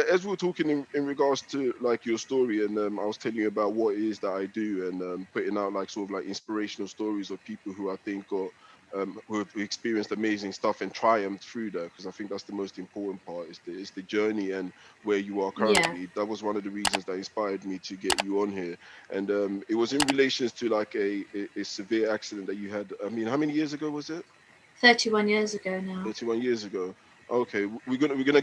as we were talking in regards to like your story, and I was telling you about what it is that I do, and putting out like sort of like inspirational stories of people who I think got who have experienced amazing stuff and triumphed through that, because I think that's the most important part, is the journey and where you are Yeah. currently. That was one of the reasons that inspired me to get you on here, and it was in relations to like a severe accident that you had. I mean, how many years ago was it? 31 years ago now. 31 years ago. Okay, we're gonna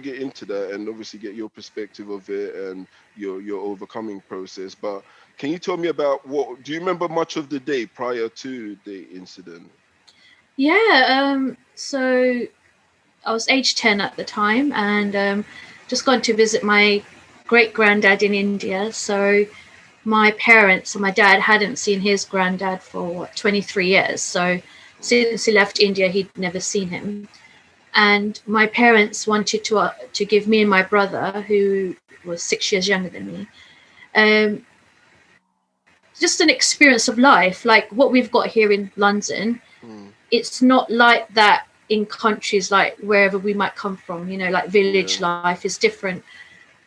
get into that, and obviously get your perspective of it and your overcoming process. But can you tell me about, what do you remember much of the day prior to the incident? Yeah. So I was age 10 at the time, and just gone to visit my great granddad in India. So my parents and my dad hadn't seen his granddad for 23 years. So since he left India, he'd never seen him. And my parents wanted to give me and my brother, who was 6 years younger than me, um, just an experience of life, like what we've got here in London. Mm, It's not like that in countries like wherever we might come from, like village yeah. life is different.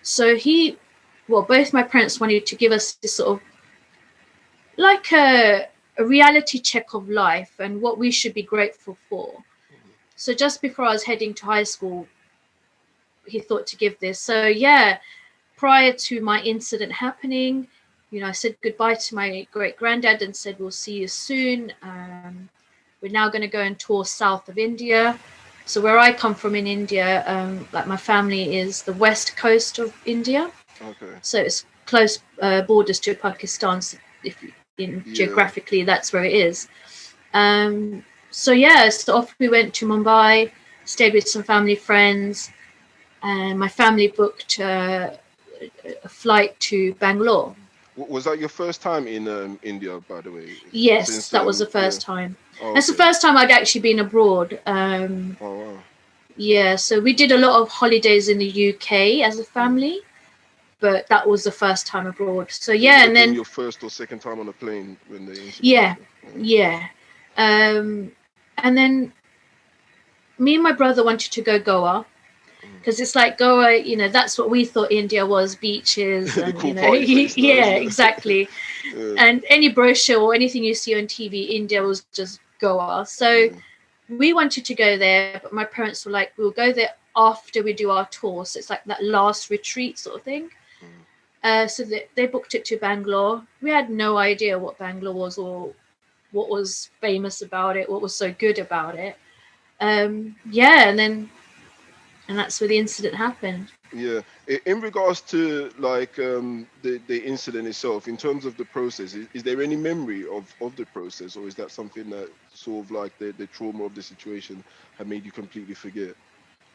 So both my parents wanted to give us this sort of like a reality check of life and what we should be grateful for. So just before I was heading to high school, he thought to give this. So yeah, prior to my incident happening, I said goodbye to my great granddad and said we'll see you soon. We're now going to go and tour south of India. So where I come from in India, like my family is the west coast of India. Okay. So it's close borders to Pakistan. So Yeah. geographically, that's where it is. So yeah, so off we went to Mumbai, stayed with some family friends, and my family booked a flight to Bangalore. Was that your first time in India, by the way? Yes, Since that was the yeah. first time. Oh, That's the okay. first time I'd actually been abroad. Oh wow. Yeah, so we did a lot of holidays in the UK as a Mm. family, but that was the first time abroad. So So it yeah, would and have been then your first or second time on a plane when the incident yeah, happened. yeah. Um, and then me and my brother wanted to go Goa Mm. because it's like Goa, that's what we thought India was, beaches The and cool party place now, yeah, isn't it? exactly. Yeah. And any brochure or anything you see on TV, India was just Goa. So Yeah. we wanted to go there, but my parents were like, we'll go there after we do our tour. So it's like that last retreat sort of thing. Mm. So they booked it to Bangalore. We had no idea what Bangalore was or what was famous about it, what was so good about it. Yeah, and that's where the incident happened. Yeah. In regards to like the incident itself, in terms of the process, is there any memory of the process, or is that something that sort of like the trauma of the situation had made you completely forget?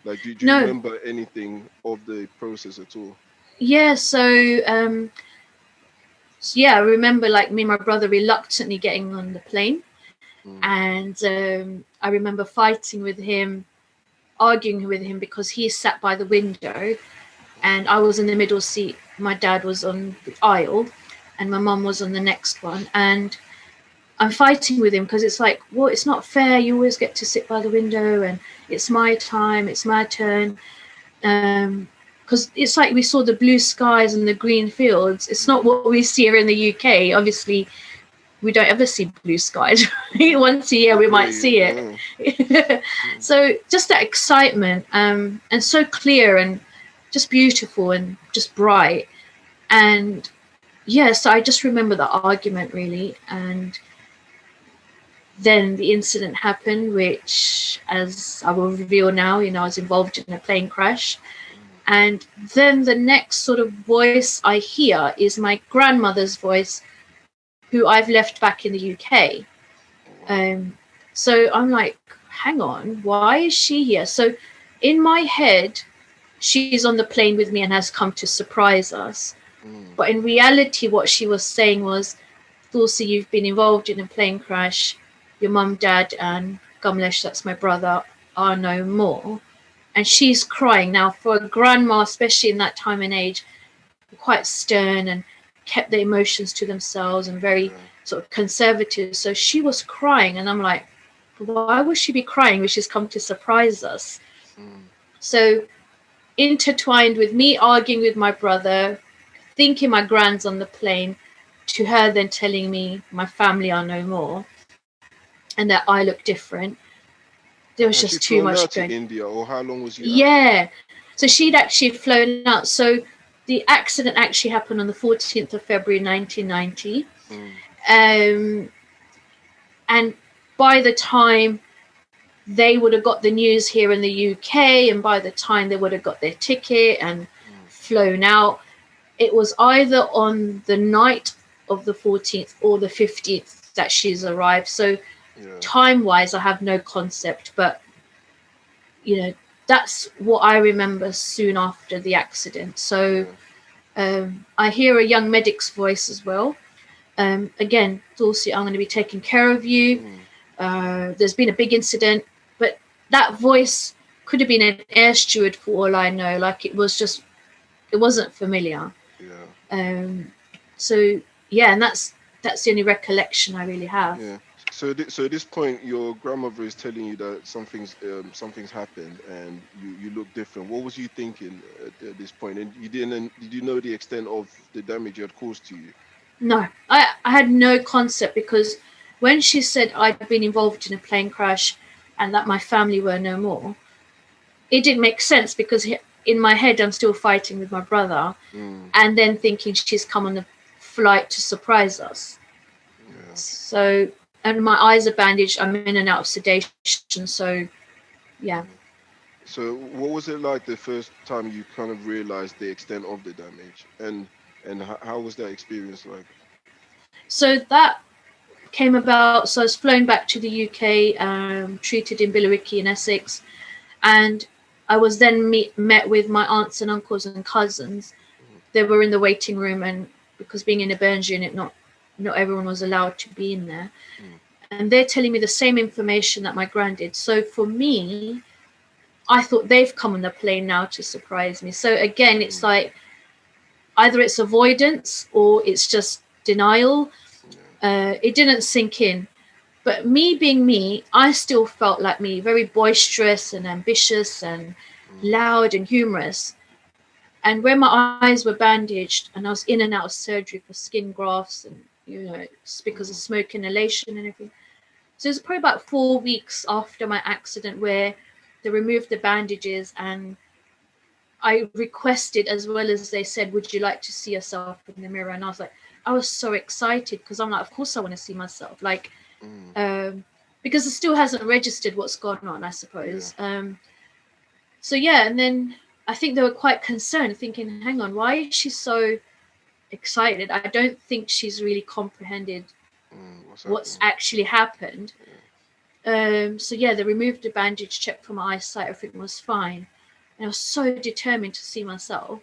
Like, do you No, remember anything of the process at all? yeah. So I remember like me and my brother reluctantly getting on the plane, Mm. and I remember fighting with him, arguing with him because he sat by the window and I was in the middle seat. My dad was on the aisle, and my mum was on the next one. And I'm fighting with him because it's like, well, it's not fair. You always get to sit by the window, and it's my time, it's my turn. Because it's like we saw the blue skies and the green fields. It's not Mm. what we see here in the UK. Obviously, we don't ever see blue skies. Once a year, we might Great. see it. Mm. So just that excitement, and so clear and just beautiful and just bright. And yes, I just remember the argument really. And then the incident happened, which, as I will reveal now, I was involved in a plane crash. Mm. And then the next sort of voice I hear is my grandmother's voice, who I've left back in the UK. Oh, wow. Um, so I'm like, hang on, why is she here? So in my head, she's on the plane with me and has come to surprise us. Mm. But in reality, what she was saying was, Tulsi, you've been involved in a plane crash. Your mum, dad, and Kamlesh, that's my brother, are no more. And she's crying. Now, for a grandma, especially in that time and age, quite stern and kept their emotions to themselves and very Yeah. sort of conservative. So she was crying, and I'm like, why would she be crying when she's come to surprise us? Mm. So intertwined with me arguing with my brother, thinking my grand's on the plane, to her then telling me my family are no more and that I look different. There was Has she just too flown out much to going. India, or how long was you out there? Yeah. So she'd actually flown out. So the accident actually happened on the 14th of February 1990. Mm. And by the time they would have got the news here in the UK, and by the time they would have got their ticket and flown out, it was either on the night of the 14th or the 15th that she's arrived. So Yeah. time-wise, I have no concept, but that's what I remember soon after the accident. So Yeah. I hear a young medic's voice as well. Again, Tulsi, I'm going to be taking care of you. Mm. There's been a big incident, but that voice could have been an air steward for all I know. Like it wasn't familiar. Yeah. So yeah, and that's the only recollection I really have. Yeah. So at this point, your grandmother is telling you that something's happened, and you look different. What was you thinking at this point? And did you know the extent of the damage you had caused to you? No, I had no concept, because when she said I'd been involved in a plane crash and that my family were no more, it didn't make sense, because in my head I'm still fighting with my brother, Mm. and then thinking she's come on the flight to surprise us. Yeah. So, and my eyes are bandaged. I'm in and out of sedation. So, yeah. Mm. So what was it like the first time you kind of realized the extent of the damage, and how was that experience like? So that came about. So I was flown back to the UK, treated in Billericay in Essex, and I was then met with my aunts and uncles and cousins. Mm. They were in the waiting room, and because being in a burns unit, not everyone was allowed to be in there. Mm. And they're telling me the same information that my grand did. So for me, I thought they've come on the plane now to surprise me. So again, it's Mm. like either it's avoidance or it's just denial. Yeah. It didn't sink in. But me being me, I still felt like me, very boisterous and ambitious and Mm. loud and humorous. And when my eyes were bandaged and I was in and out of surgery for skin grafts and, it's because of Mm. smoke inhalation and everything. So it was probably about 4 weeks after my accident where they removed the bandages, and I requested, as well as they said, would you like to see yourself in the mirror? And I was like, I was so excited, because I'm like, of course I want to see myself. Like, Mm. because it still hasn't registered what's gone on, I Yeah. suppose. So yeah, and then I think they were quite concerned, thinking, hang on, why is she so excited? I don't think she's really comprehended What's what's happening? actually happened. Yeah. So yeah, they removed the bandage, checked for my eyesight, everything was fine. And I was so determined to see myself.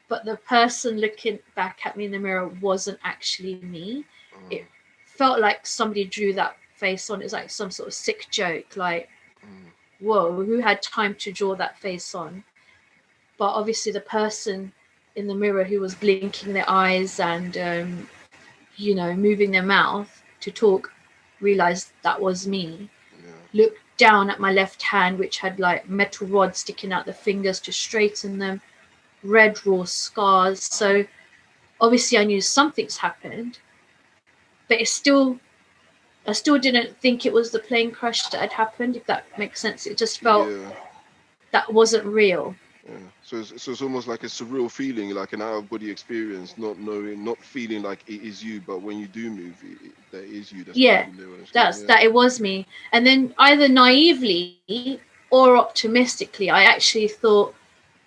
But the person looking back at me in the mirror wasn't actually me. It Mm. felt like somebody drew that face on. It was like some sort of sick joke, like, Mm. whoa, who had time to draw that face on? But obviously the person in the mirror who was blinking their eyes and moving their mouth to talk realized that was me. Yeah. Looked down at my left hand, which had like metal rods sticking out the fingers to straighten them, red raw scars. So obviously I knew something's happened, but I still didn't think it was the plane crash that had happened, if that makes sense. It just felt Yeah. that wasn't real. Yeah. So it's almost like a surreal feeling, like an out of body experience, not knowing, not feeling like it is you, but when you do move, that is you that's Yeah, moving there on the screen. that's Yeah. that it was me. And then either naively or optimistically, I actually thought,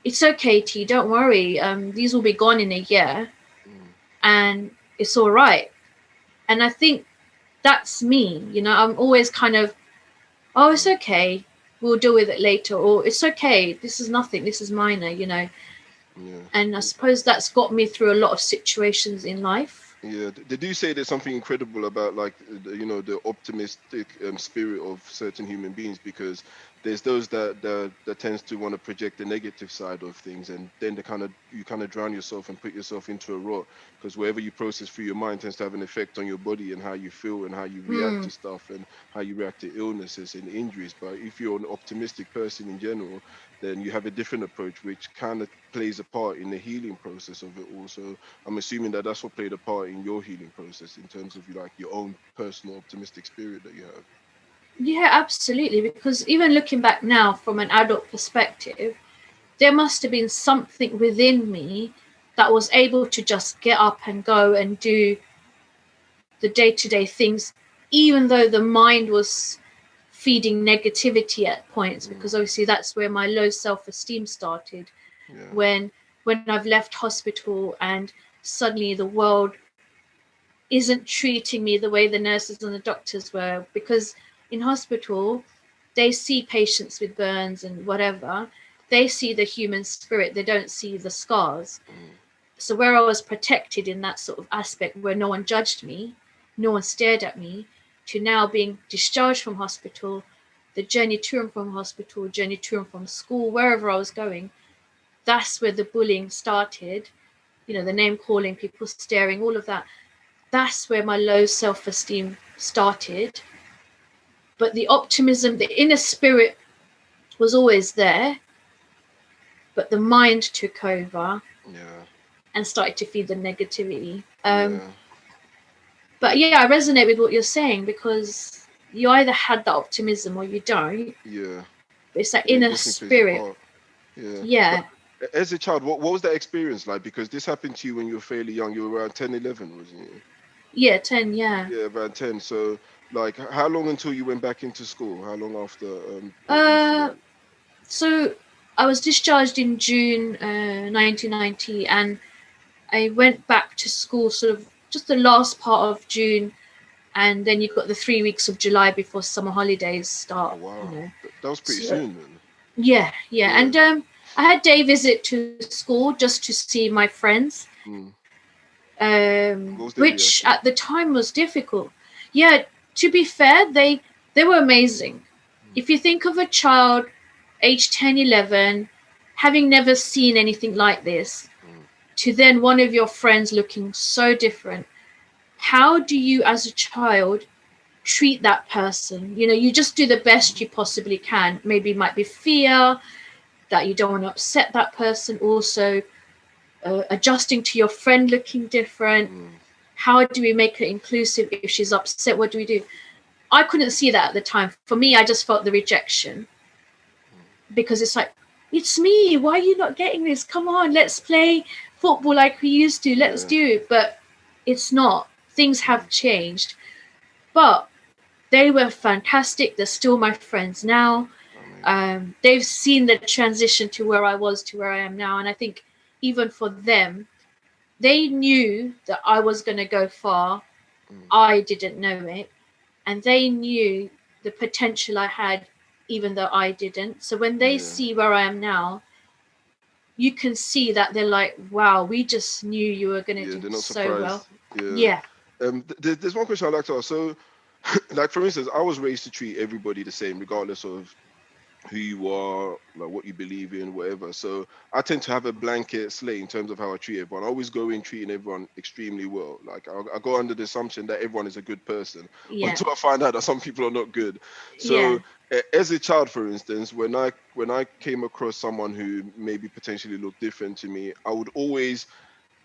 it's okay, T, don't worry. These will be gone in a year, Mm. and it's all right. And I think that's me. I'm always kind of, oh, it's Mm. okay. We'll deal with it later. Or it's okay. This is nothing. This is minor. Yeah. And I suppose that's got me through a lot of situations in life. Yeah, they do say there's something incredible about like the optimistic spirit of certain human beings, because there's those that tends to want to project the negative side of things, and then you kind of drown yourself and put yourself into a rut, because wherever you process through your mind tends to have an effect on your body and how you feel and how you react Hmm. to stuff and how you react to illnesses and injuries. But if you're an optimistic person in general, then you have a different approach, which kind of plays a part in the healing process of it all. So I'm assuming that that's what played a part in your healing process in terms of like your own personal optimistic spirit that you have. Yeah, absolutely. Because even looking back now from an adult perspective, there must have been something within me that was able to just get up and go and do the day-to-day things, even though the mind was feeding negativity at points, because Mm, obviously that's where my low self-esteem started. yeah. When I've left hospital and suddenly the world isn't treating me the way the nurses and the doctors were, because in hospital they see patients with burns and whatever, they see the human spirit, they don't see the scars. Mm, So where I was protected in that sort of aspect, where no one judged me, no one stared at me, to now being discharged from hospital, the journey to and from hospital, journey to and from school, wherever I was going, that's where the bullying started. You know, the name calling, people staring, all of that. That's where my low self-esteem started. But the optimism, the inner spirit was always there, but the mind took over yeah. and started to feed the negativity. Yeah. But yeah, I resonate with what you're saying, because you either had that optimism or you don't. Yeah. It's that Yeah. It inner definitely plays a spirit. part. Yeah. But Yeah. as a child, what was that experience like? Because this happened to you when you were fairly young. You were around 10, 11, wasn't you? Yeah, 10, yeah. Yeah, around 10. So, like, how long until you went back into school? How long after that Uh, incident? so I was discharged in June 1990, and I went back to school sort of just the last part of June, and then you've got the 3 weeks of July before summer holidays Oh, start, you wow. know. That was pretty So soon then. yeah, yeah. Yeah. And I had day visit to school just to see my friends, Mm. What was their which at reaction? the time was difficult. Yeah, to be fair, they were amazing. Mm. If you think of a child age 10, 11, having never seen anything like this, Mm. to then one of your friends looking so different, how do you as a child treat that person? You know, you just do the best you possibly can. Maybe it might be fear that you don't want to upset that person, also adjusting to your friend looking different. Mm. How do we make her inclusive? If she's upset, what do we do? I couldn't see that at the time. For me, I just felt the rejection, Mm. because it's like, it's me, why are you not getting this? Come on, let's play football like we used to, let's Yeah. do it. But it's not. Things Mm. have changed. But they were fantastic. They're still my friends now. Amazing. They've seen the transition to where I was to where I am now. And I think even for them, they knew that I was going to go far. Mm. I didn't know it. And they knew the potential I had, even though I didn't. So when they Yeah. see where I am now, you can see that they're like, wow, we just knew you were going to Yeah. do They're not so well. surprised. Yeah. Yeah. There's one question I'd like to ask. So, like for instance, I was raised to treat everybody the same, regardless of who you are, like what you believe in, whatever. So I tend to have a blanket slate in terms of how I treat everyone. I always go in treating everyone extremely well. Like I go under the assumption that everyone is a good person Yeah. until I find out that some people are not good. Yeah. So as a child, for instance, when I came across someone who maybe potentially looked different to me, I would always,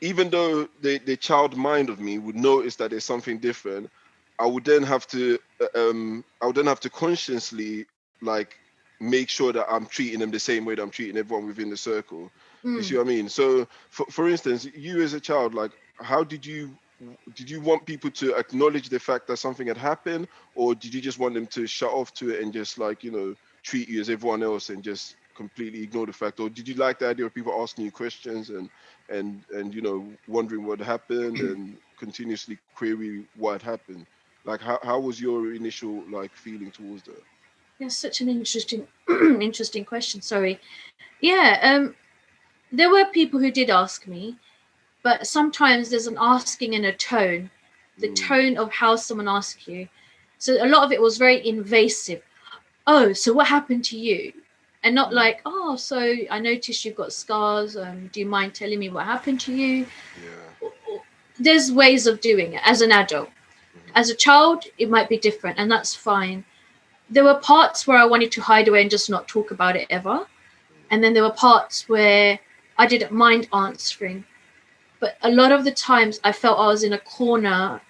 even though the child mind of me would notice that there's something different, I would then have to consciously like make sure that I'm treating them the same way that I'm treating everyone within the circle. You see Mm. what I mean? So for instance, you as a child, like how did you want people to acknowledge the fact that something had happened, or did you just want them to shut off to it and just like, treat you as everyone else and just completely ignore the fact? Or did you like the idea of people asking you questions and wondering what happened and continuously query what happened? Like how was your initial like feeling towards that? Yeah, such an interesting interesting question. Sorry. Yeah, there were people who did ask me, but sometimes there's an asking in a tone, the Mm, tone of how someone asks you. So a lot of it was very invasive. oh, so what happened to you? And not like, oh, so I noticed you've got scars. Do you mind telling me what happened to you? Yeah. There's ways of doing it as an adult. As a child, it might be different, and that's fine. There were parts where I wanted to hide away and just not talk about it ever. And then there were parts where I didn't mind answering. But a lot of the times I felt I was in a corner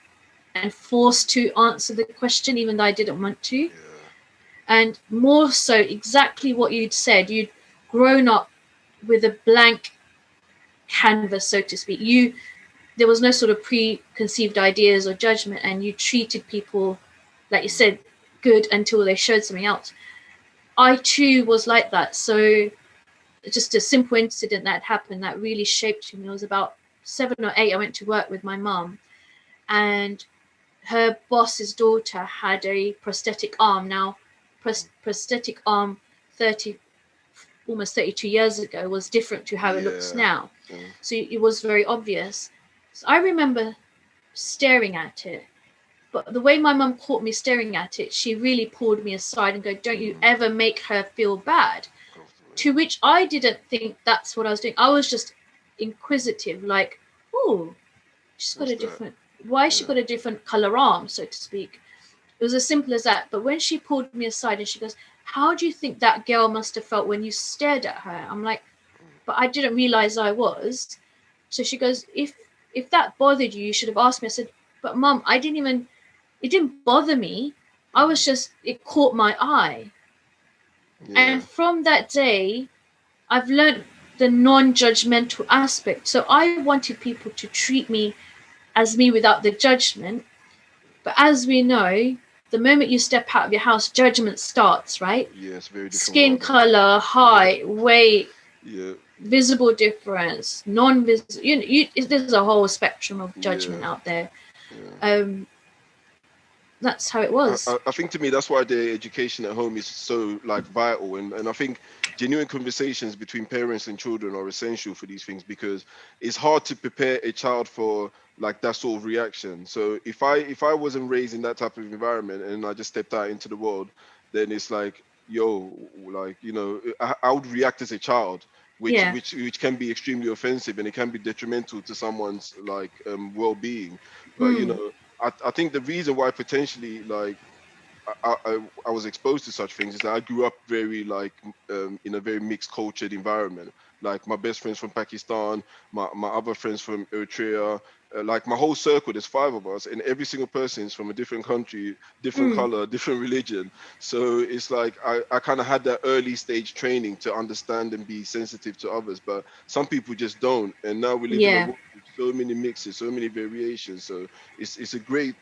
and forced to answer the question, even though I didn't want to. Yeah. And more so, exactly what you'd said, you'd grown up with a blank canvas, so to speak. There was no sort of preconceived ideas or judgment, and you treated people, like you said, good until they showed something else. I too was like that. So just a simple incident that happened that really shaped me. I was about 7 or 8. I went to work with my mum, and her boss's daughter had a prosthetic arm. Now, prosthetic arm 30, almost 32 years ago was different to how it looks now. So it was very obvious. So I remember staring at it, but the way my mum caught me staring at it, she really pulled me aside and go, don't you ever make her feel bad. To which I didn't think that's what I was doing. I was just inquisitive, like, oh, she's got why has she got a different color arm, so to speak? It was as simple as that. But when she pulled me aside and she goes, how do you think that girl must have felt when you stared at her? I'm like, but I didn't realize I was. So she goes, if that bothered you, you should have asked me. I said, but Mum, it didn't bother me. It caught my eye. Yeah. And from that day, I've learned the non-judgmental aspect. So I wanted people to treat me as me without the judgment. But as we know, the moment you step out of your house, judgment starts, right? Yes, very different. Skin color, height, weight, visible difference, non-visible. There's a whole spectrum of judgment out there. That's how it was. I think to me, that's why the education at home is so like vital. And I think genuine conversations between parents and children are essential for these things, because it's hard to prepare a child for like that sort of reaction. So if I wasn't raised in that type of environment and I just stepped out into the world, then it's like, yo, like, I would react as a child, which can be extremely offensive, and it can be detrimental to someone's like well-being. But I think the reason why potentially like I was exposed to such things is that I grew up very like in a very mixed cultured environment. Like my best friends from Pakistan, my other friends from Eritrea, like my whole circle, there's 5 of us, and every single person is from a different country, different color, different religion. So it's like I kind of had that early stage training to understand and be sensitive to others, but some people just don't. And now we live in a world with so many mixes, so many variations. So it's a great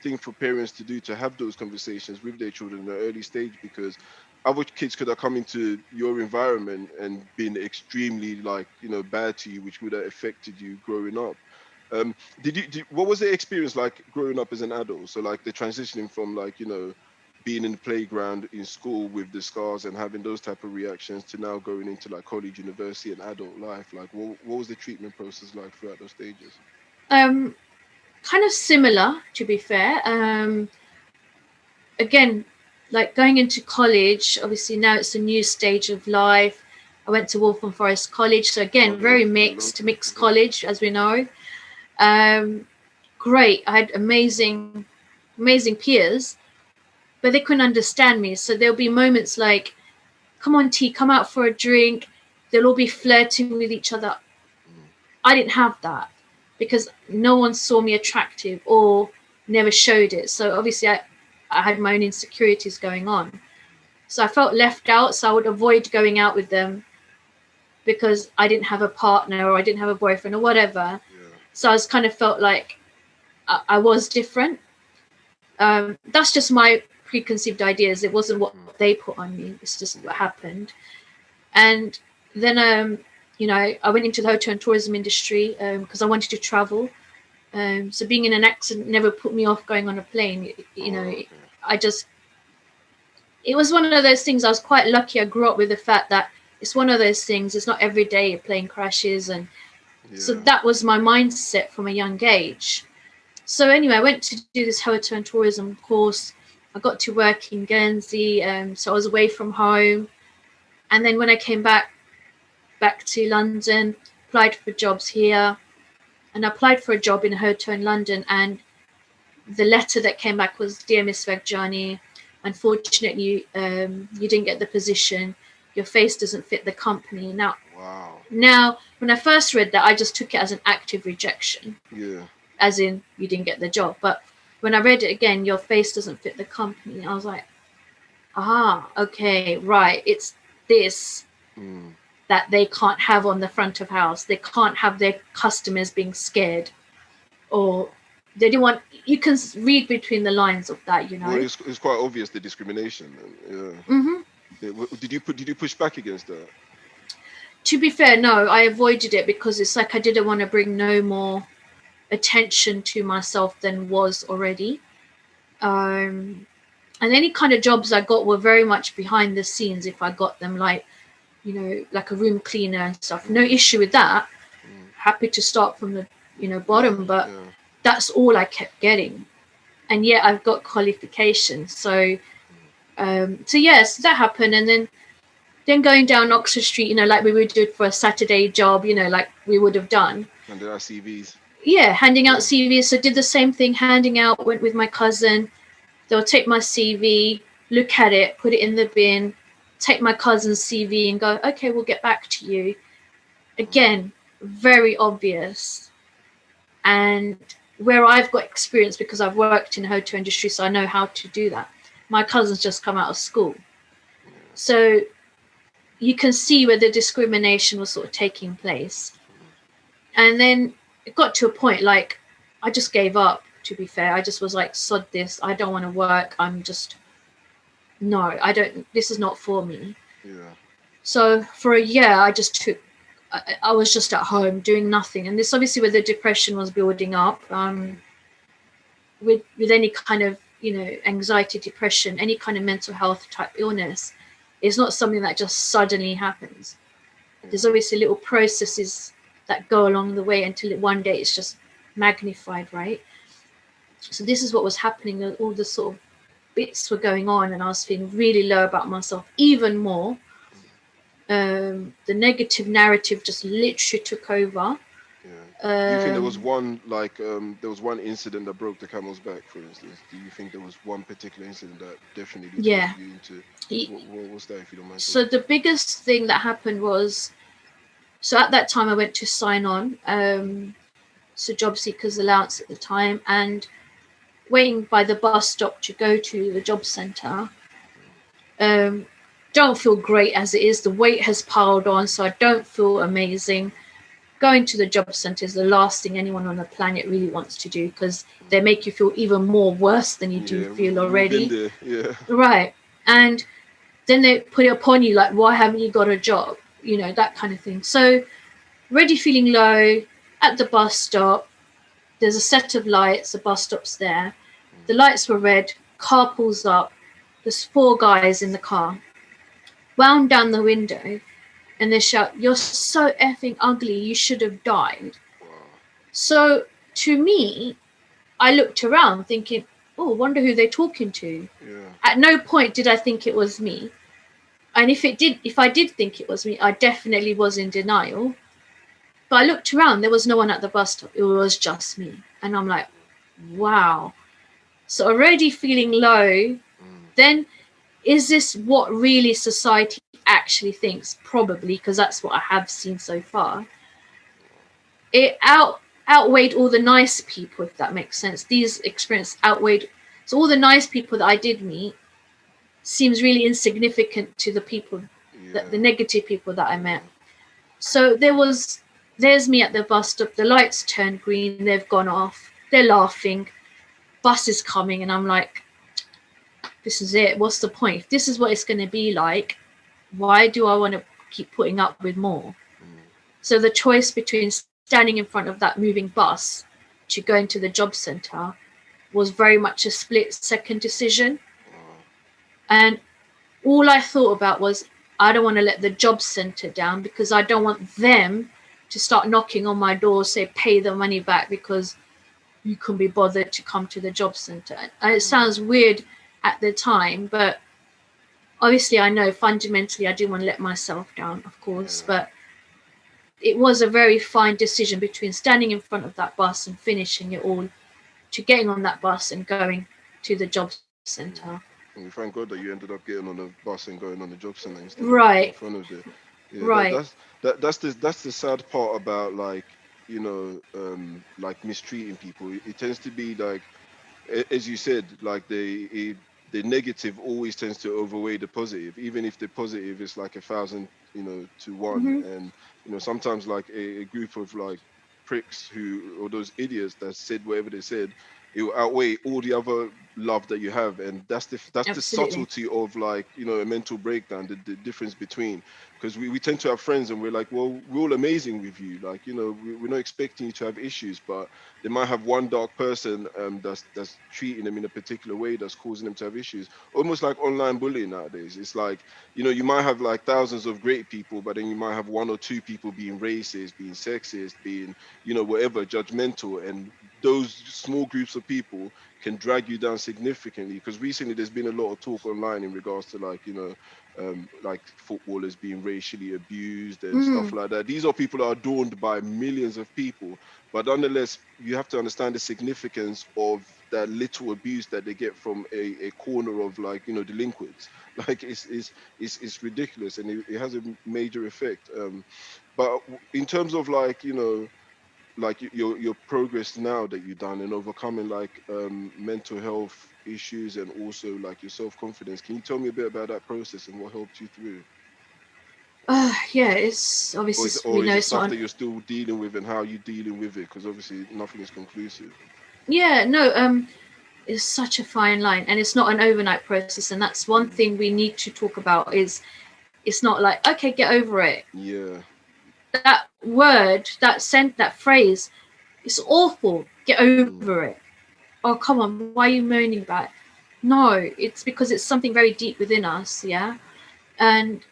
thing for parents to do, to have those conversations with their children in an early stage, because other kids could have come into your environment and been extremely like bad to you, which would have affected you growing up. What was the experience like growing up as an adult? So like the transitioning from like being in the playground in school with the scars and having those type of reactions to now going into like college, university, and adult life. Like what was the treatment process like throughout those stages? Kind of similar, to be fair. Again, like going into college, obviously now it's a new stage of life. I went to Waltham Forest College, so again, very mixed college, as we know. Great. I had amazing peers, but they couldn't understand me. So there'll be moments like, come on, T, come out for a drink. They'll all be flirting with each other. I didn't have that because no one saw me attractive or never showed it. So obviously I had my own insecurities going on. So I felt left out. So I would avoid going out with them because I didn't have a partner or I didn't have a boyfriend or whatever. So I was kind of felt like I was different. That's just my preconceived ideas. It wasn't what they put on me. It's just what happened. And then, I went into the hotel and tourism industry because I wanted to travel. So being in an accident never put me off going on a plane. It was one of those things. I was quite lucky. I grew up with the fact that it's one of those things. It's not every day a plane crashes. And so that was my mindset from a young age. So anyway, I went to do this hotel and tourism course. I got to work in Guernsey, so I was away from home. And then when I came back to London, applied for jobs here, and I applied for a job in a hotel in London, and the letter that came back was, "Dear Miss Vagjiani, unfortunately, you didn't get the position. Your face doesn't fit the company." Now, when I first read that, I just took it as an active rejection. Yeah. As in, you didn't get the job. But when I read it again, "Your face doesn't fit the company," I was like, okay, right. It's this that they can't have on the front of house. They can't have their customers being scared, or they didn't want. You can read between the lines of that, you know. Well, it's quite obvious, the discrimination. Yeah. Mm-hmm. Yeah. Did you push back against that? To be fair, no, I avoided it because it's like I didn't want to bring no more attention to myself than was already. And any kind of jobs I got were very much behind the scenes if I got them, like, you know, like a room cleaner and stuff. No issue with that. Happy to start from the, you know, bottom, but that's all I kept getting. And yet I've got qualifications. So yes, that happened. And then going down Oxford Street, you know, like we would do for a Saturday job, you know, like we would have done. And there are CVs. Yeah, handing out CVs. So did the same thing, handing out, went with my cousin. They'll take my CV, look at it, put it in the bin, take my cousin's CV and go, okay, we'll get back to you. Again, very obvious. And where I've got experience because I've worked in the hotel industry, so I know how to do that. My cousin's just come out of school. So you can see where the discrimination was sort of taking place. And then it got to a point, like, I just gave up, to be fair. I just was like, sod this. I don't want to work. This is not for me. Yeah. So for a year, I was just at home doing nothing. And this obviously where the depression was building up, with any kind of, you know, anxiety, depression, any kind of mental health type illness. It's not something that just suddenly happens. There's obviously little processes that go along the way until one day it's just magnified, right? So this is what was happening. All the sort of bits were going on, and I was feeling really low about myself, even more. The negative narrative just literally took over. Do you think there was one incident that broke the camel's back, for instance? Do you think there was one particular incident that definitely led you into? What was that, if you don't mind? So the biggest thing that happened was, so at that time I went to sign on, so job seekers allowance at the time, and waiting by the bus stop to go to the job centre. Don't feel great as it is. The weight has piled on, so I don't feel amazing. Going to the job centre is the last thing anyone on the planet really wants to do, because they make you feel even more worse than you do feel already. Right. And then they put it upon you, like, why haven't you got a job? You know, that kind of thing. So already feeling low at the bus stop. There's a set of lights. The bus stop's there. The lights were red. Car pulls up. There's 4 guys in the car. Wound down the window. And they shout, "You're so effing ugly, you should have died." So to me, I looked around thinking, oh, wonder who they're talking to. At no point did I think it was me. And if I did think it was me, I definitely was in denial. But I looked around, there was no one at the bus stop. It was just me. And I'm like, wow. So already feeling low, then is this what really society actually thinks? Probably, because that's what I have seen so far. It outweighed all the nice people, if that makes sense. These experiences outweighed. So all the nice people that I did meet seems really insignificant to the people, the negative people that I met. So there's me at the bus stop. The lights turned green. They've gone off. They're laughing. Bus is coming, and I'm like, this is it. What's the point? If this is what it's going to be like, why do I want to keep putting up with more? So the choice between standing in front of that moving bus to going to the job centre was very much a split-second decision. And all I thought about was, I don't want to let the job centre down, because I don't want them to start knocking on my door, say, pay the money back because you couldn't be bothered to come to the job centre. And it sounds weird at the time, but obviously I know fundamentally I didn't want to let myself down, of course, but it was a very fine decision between standing in front of that bus and finishing it all to getting on that bus and going to the job centre. And we thank God that you ended up getting on the bus and going on the job center instead of in Right, front of it. Yeah, right. that's the sad part about, like, like mistreating people. It tends to be like, as you said, like the negative always tends to overweigh the positive, even if the positive is like 1,000, to one. Hmm. And sometimes like a group of like pricks who, or those idiots that said whatever they said, it will outweigh all the other love that you have. And that's the Absolutely. subtlety of, like, a mental breakdown, the difference between, because we tend to have friends and we're like, well, we're all amazing with you, like, we're not expecting you to have issues, but they might have one dark person, that's treating them in a particular way that's causing them to have issues. Almost like online bullying nowadays. It's like, you might have like thousands of great people, but then you might have one or two people being racist, being sexist, being, whatever, judgmental. And those small groups of people can drag you down significantly. Because recently there's been a lot of talk online in regards to, like, like footballers being racially abused and stuff Mm, like that. These are people that are adorned by millions of people, but nonetheless, you have to understand the significance of that little abuse that they get from a corner of, like, delinquents. Like, it's ridiculous, and it has a major effect. But in terms of, like, like your progress now that you've done and overcoming, like, mental health issues and also like your self-confidence, can you tell me a bit about that process and what helped you through? yeah, it's Or obviously is, we or is know it it's not stuff an, that you're still dealing with, and how you dealing with it? Because obviously nothing is conclusive. yeah, no, it's such a fine line, and it's not an overnight process, and that's one Mm. thing we need to talk about. Is it's not like, okay, get over it. Yeah. That word, that phrase, it's awful. Get Mm. over it. Oh, come on, why are you moaning about it? No, it's because it's something very deep within us, yeah. And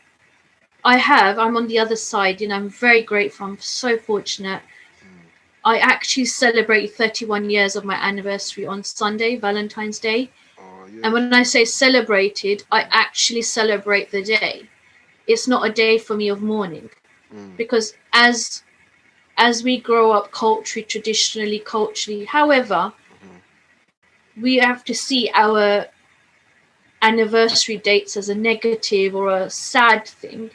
I'm on the other side, I'm very grateful. I'm so fortunate. Mm. I actually celebrate 31 years of my anniversary on Sunday, Valentine's Day. Oh And yes. when I say celebrated, I Mm. actually celebrate the day. It's not a day for me of mourning, Mm. because as we grow up culturally, however, Mhm. we have to see our anniversary dates as a negative or a sad thing.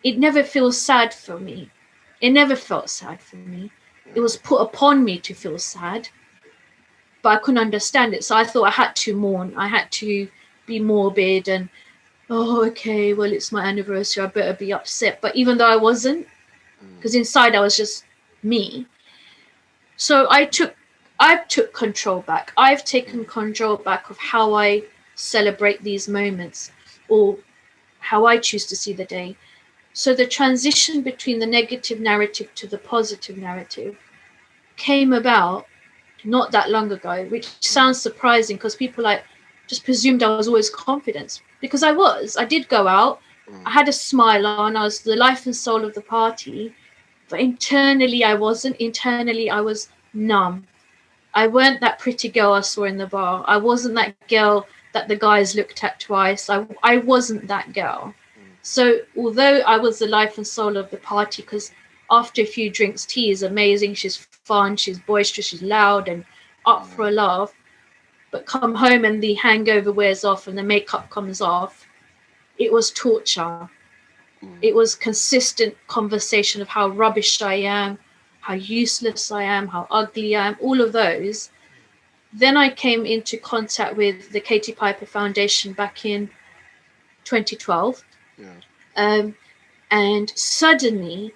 It never feels sad for me. It never felt sad for me. It was Mm. put upon me to feel sad, but I couldn't understand it. So I thought I had to mourn. I had to be morbid and, oh, okay, well, it's my anniversary. I better be upset. But even though I wasn't, Mm. because inside I was just me. So I've took control back. I've taken Mm. control back of how I celebrate these moments, or how I choose to see the day. So the transition between the negative narrative to the positive narrative came about not that long ago, which Mm. sounds surprising because people like just presumed I was always confident, because I was. I did go out. I Mm. had a smile on. I was the life and soul of the party, but internally I wasn't. Internally I was numb. I weren't that pretty girl I saw in the bar. I wasn't that girl that the guys looked at twice. I wasn't that girl. Mm. So although I was the life and soul of the party, because after a few drinks, tea is amazing. She's fun, she's boisterous, she's loud and up for a Yeah. laugh. But come home and the hangover wears off and the makeup comes off, it was torture. It Mm. was consistent conversation of how rubbish I am, how useless I am, how ugly I am, all of those. Then I came into contact with the Katie Piper Foundation back in 2012. Yeah. Um, and suddenly,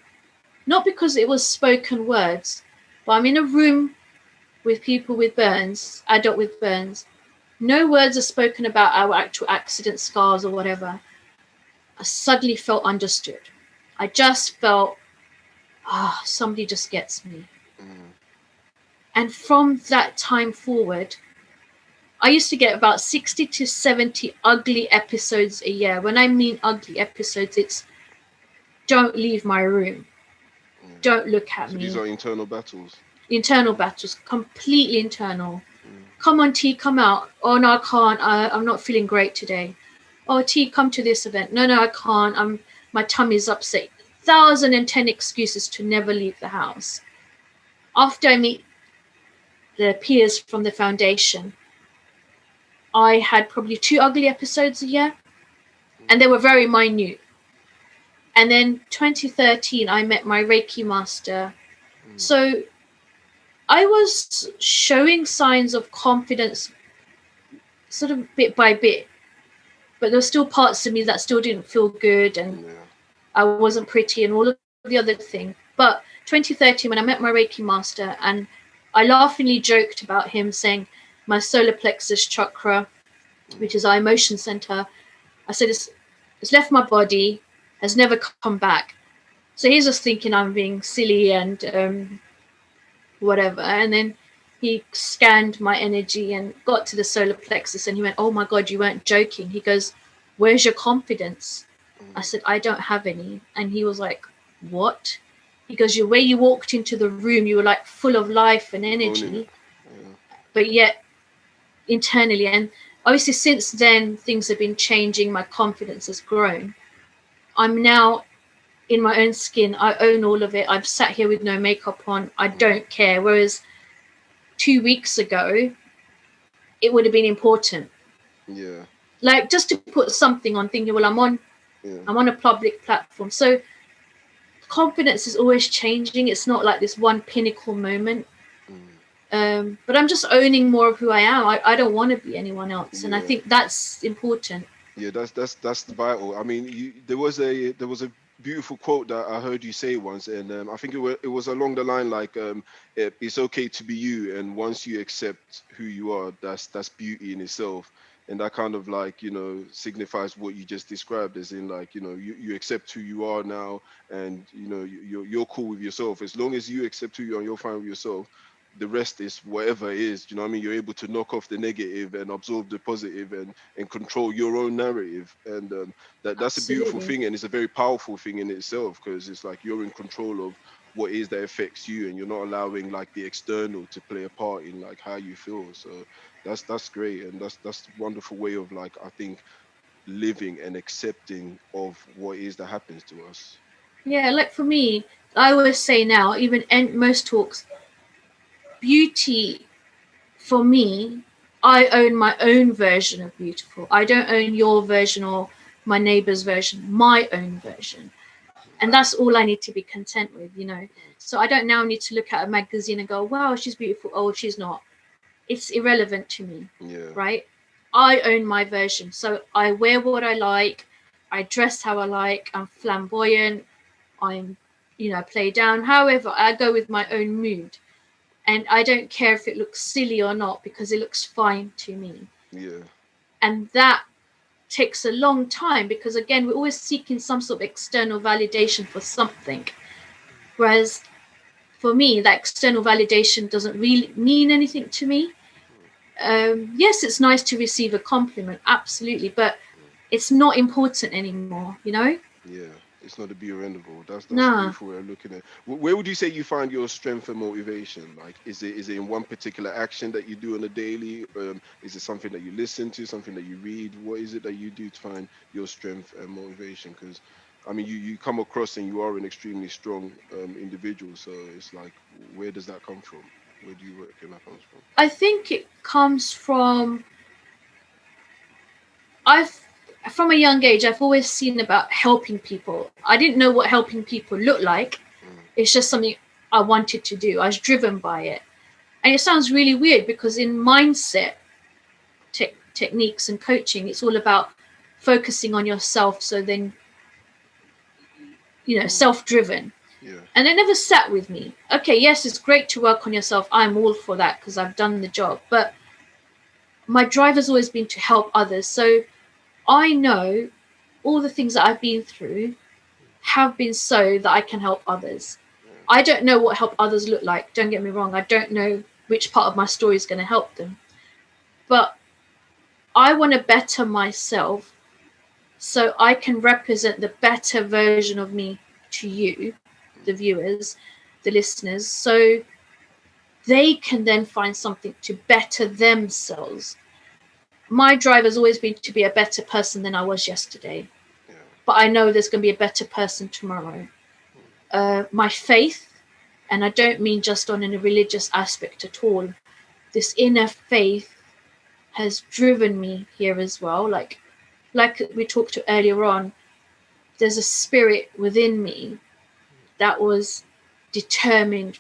not because it was spoken words, but I'm in a room with people with burns, adult with burns. No words are spoken about our actual accident scars or whatever. I suddenly felt understood. I just felt, somebody just gets me. Mm. And from that time forward, I used to get about 60 to 70 ugly episodes a year. When I mean ugly episodes, it's don't leave my room, Yeah. don't look at So these me. are internal battles. Internal battles, completely internal, Mm. come on, T, come out. Oh, no, I can't. I'm not feeling great today. Oh, T, come to this event. No, I can't. My tummy's upset. 1,010 excuses to never leave the house. After I meet the peers from the foundation, I had probably 2 ugly episodes a year, and they were very minute. And then 2013, I met my Reiki master. So I was showing signs of confidence sort of bit by bit, but there were still parts of me that still didn't feel good, and I wasn't pretty and all of the other things. But 2013, when I met my Reiki master, and I laughingly joked about him saying my solar plexus chakra, which is our emotion center, I said it's left my body, has never come back. So he's just thinking I'm being silly and whatever. And then he scanned my energy and got to the solar plexus, and he went, oh my God, you weren't joking. He goes, where's your confidence? I said, I don't have any. And he was like, what? He goes, the way you walked into the room, you were like full of life and energy, but yet internally. And obviously since then, things have been changing. My confidence has grown. I'm now in my own skin. I own all of it. I've sat here with no makeup on. I don't care. Whereas 2 weeks ago, it would have been important. Yeah. Like just to put something on, thinking, well, I'm on a public platform. So confidence is always changing. It's not like this one pinnacle moment. But I'm just owning more of who I am. I don't want to be anyone else, and I think that's important. Yeah, that's vital. I mean, there was a beautiful quote that I heard you say once, and I think it was along the line like, it's okay to be you, and once you accept who you are, that's beauty in itself. And that kind of like, signifies what you just described, as in like, you accept who you are now, and you're cool with yourself. As long as you accept who you are and you're fine with yourself, the rest is whatever it is. You know what I mean? You're able to knock off the negative and absorb the positive, and control your own narrative. And that's a beautiful thing, and it's a very powerful thing in itself, because it's like you're in control of what is that affects you, and you're not allowing like the external to play a part in like how you feel. So that's great, and that's a wonderful way of like, I think, living and accepting of what is that happens to us. Yeah, like for me, I always say now, even in most talks, beauty for me, I own my own version of beautiful. I don't own your version or my neighbor's version, my own version. And that's all I need to be content with, So I don't now need to look at a magazine and go, wow, she's beautiful. Oh, she's not. It's irrelevant to me, right? I own my version. So I wear what I like. I dress how I like. I'm flamboyant. I'm, play down. However, I go with my own mood. And I don't care if it looks silly or not, because it looks fine to me. Yeah. And that takes a long time, because again, we're always seeking some sort of external validation for something. Whereas for me, that external validation doesn't really mean anything to me. Yes, it's nice to receive a compliment, absolutely, but it's not important anymore, Yeah, it's not the be or end of all. That's a beautiful way of looking at it. Where would you say you find your strength and motivation? Like, is it in one particular action that you do on a daily? Is it something that you listen to, something that you read? What is it that you do to find your strength and motivation? Because I mean, you come across and you are an extremely strong individual. So it's like, where does that come from? Where do you reckon that comes from? I think it comes from, from a young age, I've always seen about helping people. I didn't know what helping people looked like. It's just something I wanted to do. I was driven by it. And it sounds really weird, because in mindset techniques and coaching, it's all about focusing on yourself. So then, self-driven. Yeah. And it never sat with me. Okay, yes, it's great to work on yourself. I'm all for that, because I've done the job. But my drive has always been to help others. So I know all the things that I've been through have been so that I can help others. I don't know what help others look like. Don't get me wrong. I don't know which part of my story is going to help them. But I want to better myself so I can represent the better version of me to you, the viewers, the listeners. So they can then find something to better themselves. My drive has always been to be a better person than I was yesterday. Yeah. But I know there's going to be a better person tomorrow. My faith, and I don't mean just on a religious aspect at all, this inner faith has driven me here as well. Like we talked to earlier on, there's a spirit within me that was determined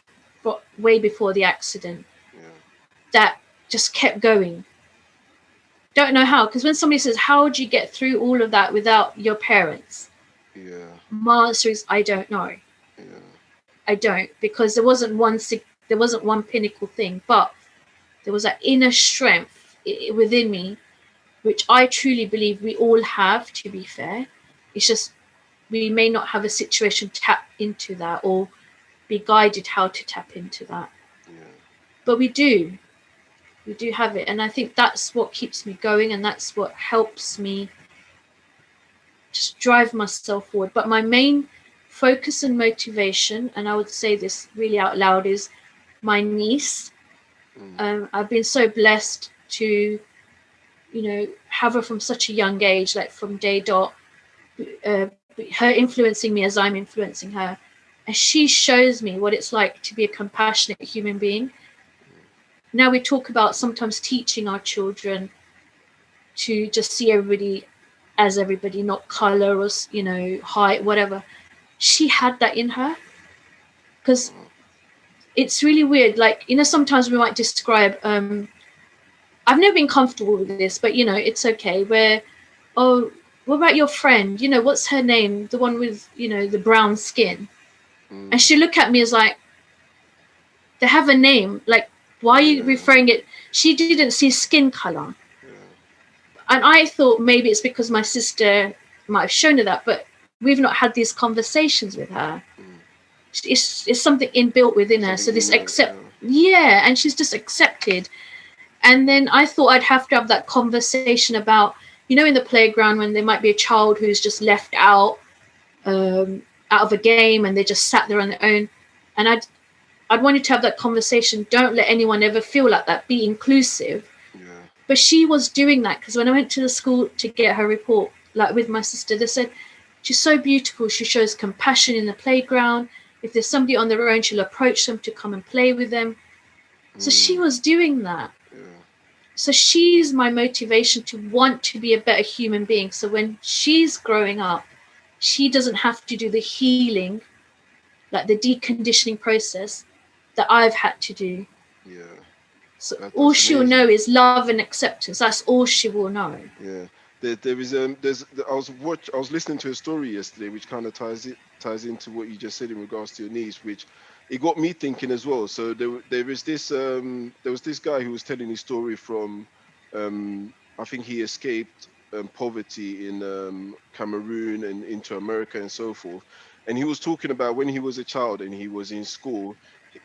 way before the accident, Yeah. that just kept going. Don't know how, because when somebody says, how would you get through all of that without your parents? Yeah. My answer is, I don't know. Yeah. I don't, because there wasn't one pinnacle thing, but there was that inner strength within me, which I truly believe we all have, to be fair. It's just we may not have a situation tap into that or be guided how to tap into that. Yeah. But we do have it. And I think that's what keeps me going, and that's what helps me just drive myself forward. But my main focus and motivation, and I would say this really out loud, is my niece. I've been so blessed to, have her from such a young age, like from day dot, her influencing me as I'm influencing her. And she shows me what it's like to be a compassionate human being. Now we talk about sometimes teaching our children to just see everybody as everybody, not color or, height, whatever. She had that in her, because it's really weird. Like, sometimes we might describe, I've never been comfortable with this, but it's okay. Where, oh, what about your friend? What's her name? The one with, the brown skin. And she look at me as like, they have a name. Like, why are you referring it? She didn't see skin color. And I thought maybe it's because my sister might have shown her that, but we've not had these conversations with her. It's something inbuilt within her. So this and she's just accepted. And then I thought I'd have to have that conversation about, in the playground when there might be a child who's just left out of a game and they just sat there on their own. And I'd wanted to have that conversation. Don't let anyone ever feel like that. Be inclusive. Yeah. But she was doing that, because when I went to the school to get her report, like with my sister, they said, she's so beautiful. She shows compassion in the playground. If there's somebody on their own, she'll approach them to come and play with them. So she was doing that. Yeah. So she's my motivation to want to be a better human being. So when she's growing up, she doesn't have to do the healing, like the deconditioning process that I've had to do. Yeah. So all she'll know is love and acceptance. That's all she will know. Yeah. There is I was listening to a story yesterday which kind of ties into what you just said in regards to your niece, which it got me thinking as well. So there was this guy who was telling his story from I think he escaped poverty in Cameroon and into America and so forth. And he was talking about when he was a child and he was in school,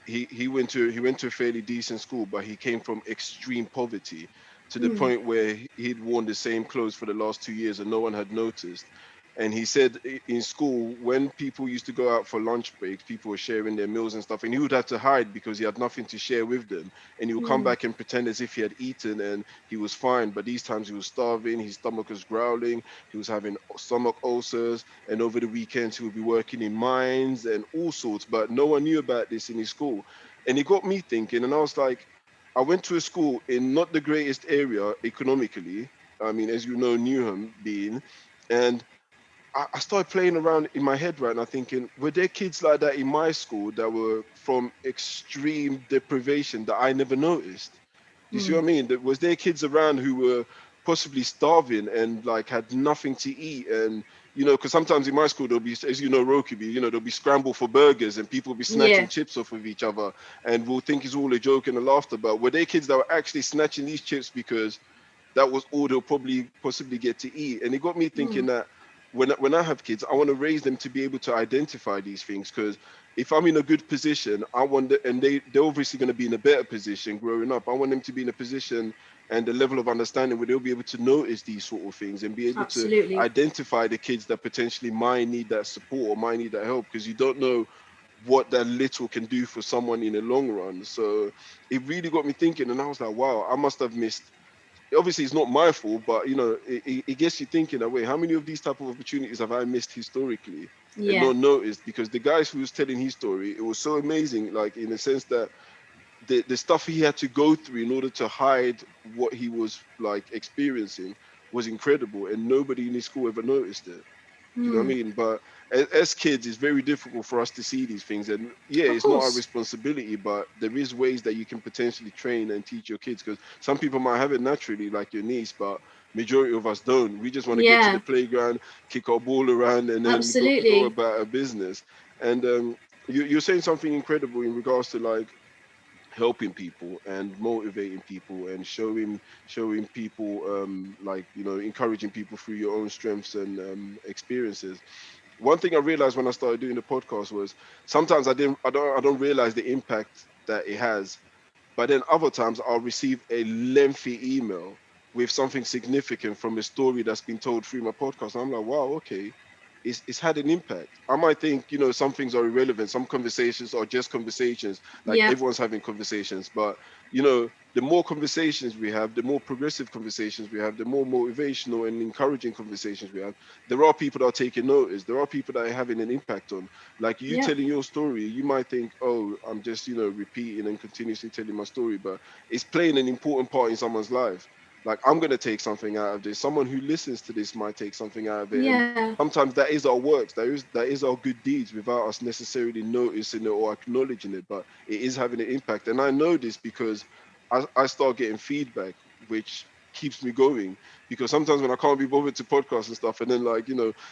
he went to a fairly decent school, but he came from extreme poverty to the point where he'd worn the same clothes for the last 2 years and no one had noticed. And he said in school, when people used to go out for lunch breaks, people were sharing their meals and stuff, and he would have to hide because he had nothing to share with them. And he would come back and pretend as if he had eaten and he was fine. But these times he was starving, his stomach was growling, he was having stomach ulcers, and over the weekends he would be working in mines and all sorts. But no one knew about this in his school. And it got me thinking, and I was like, I went to a school in not the greatest area economically. I mean, as you know, Newham being, and I started playing around in my head right now thinking, were there kids like that in my school that were from extreme deprivation that I never noticed? Do you see what I mean? Was there kids around who were possibly starving and like had nothing to eat? And, because sometimes in my school, there'll be, as you know, Rokubi, there'll be scramble for burgers and people will be snatching chips off of each other and we'll think it's all a joke and a laughter. But were there kids that were actually snatching these chips because that was all they'll possibly get to eat? And it got me thinking that when I have kids, I want to raise them to be able to identify these things, because if I'm in a good position, I want and they're obviously going to be in a better position growing up. I want them to be in a position and a level of understanding where they'll be able to notice these sort of things and be able to identify the kids that potentially might need that support or might need that help, because you don't know what that little can do for someone in the long run. So it really got me thinking, and I was like, wow, I must have missed. Obviously, it's not my fault, but it gets you thinking that way. How many of these type of opportunities have I missed historically and Yeah. not noticed? Because the guys who was telling his story, it was so amazing, like in the sense that the stuff he had to go through in order to hide what he was like experiencing was incredible, and nobody in his school ever noticed it. Do you know what I Mm. mean? But as kids, it's very difficult for us to see these things. And yeah, Of it's not our course. responsibility, but there is ways that you can potentially train and teach your kids. Because some people might have it naturally, like your niece, but majority of us don't. We just want to get to the Yeah. playground, kick our ball around, and then go Absolutely. about our business. And you're saying something incredible in regards to like helping people and motivating people and showing people like encouraging people through your own strengths and experiences. One thing I realized when I started doing the podcast was sometimes I don't realize the impact that it has, but then other times I'll receive a lengthy email with something significant from a story that's been told through my podcast. And I'm like, wow, okay, it's had an impact. I might think, some things are irrelevant. Some conversations are just conversations, like Yeah. everyone's having conversations. But, the more conversations we have, the more progressive conversations we have, the more motivational and encouraging conversations we have, there are people that are taking notice. There are people that are having an impact on. Like you Yeah. telling your story, you might think, oh, I'm just, repeating and continuously telling my story, but it's playing an important part in someone's life. Like I'm going to take something out of this. Someone who listens to this might take something out of it. And Yeah. sometimes that is our works, that is our good deeds without us necessarily noticing it or acknowledging it, but it is having an impact. And I know this because I start getting feedback, which keeps me going. Because sometimes when I can't be bothered to podcast and stuff, and then like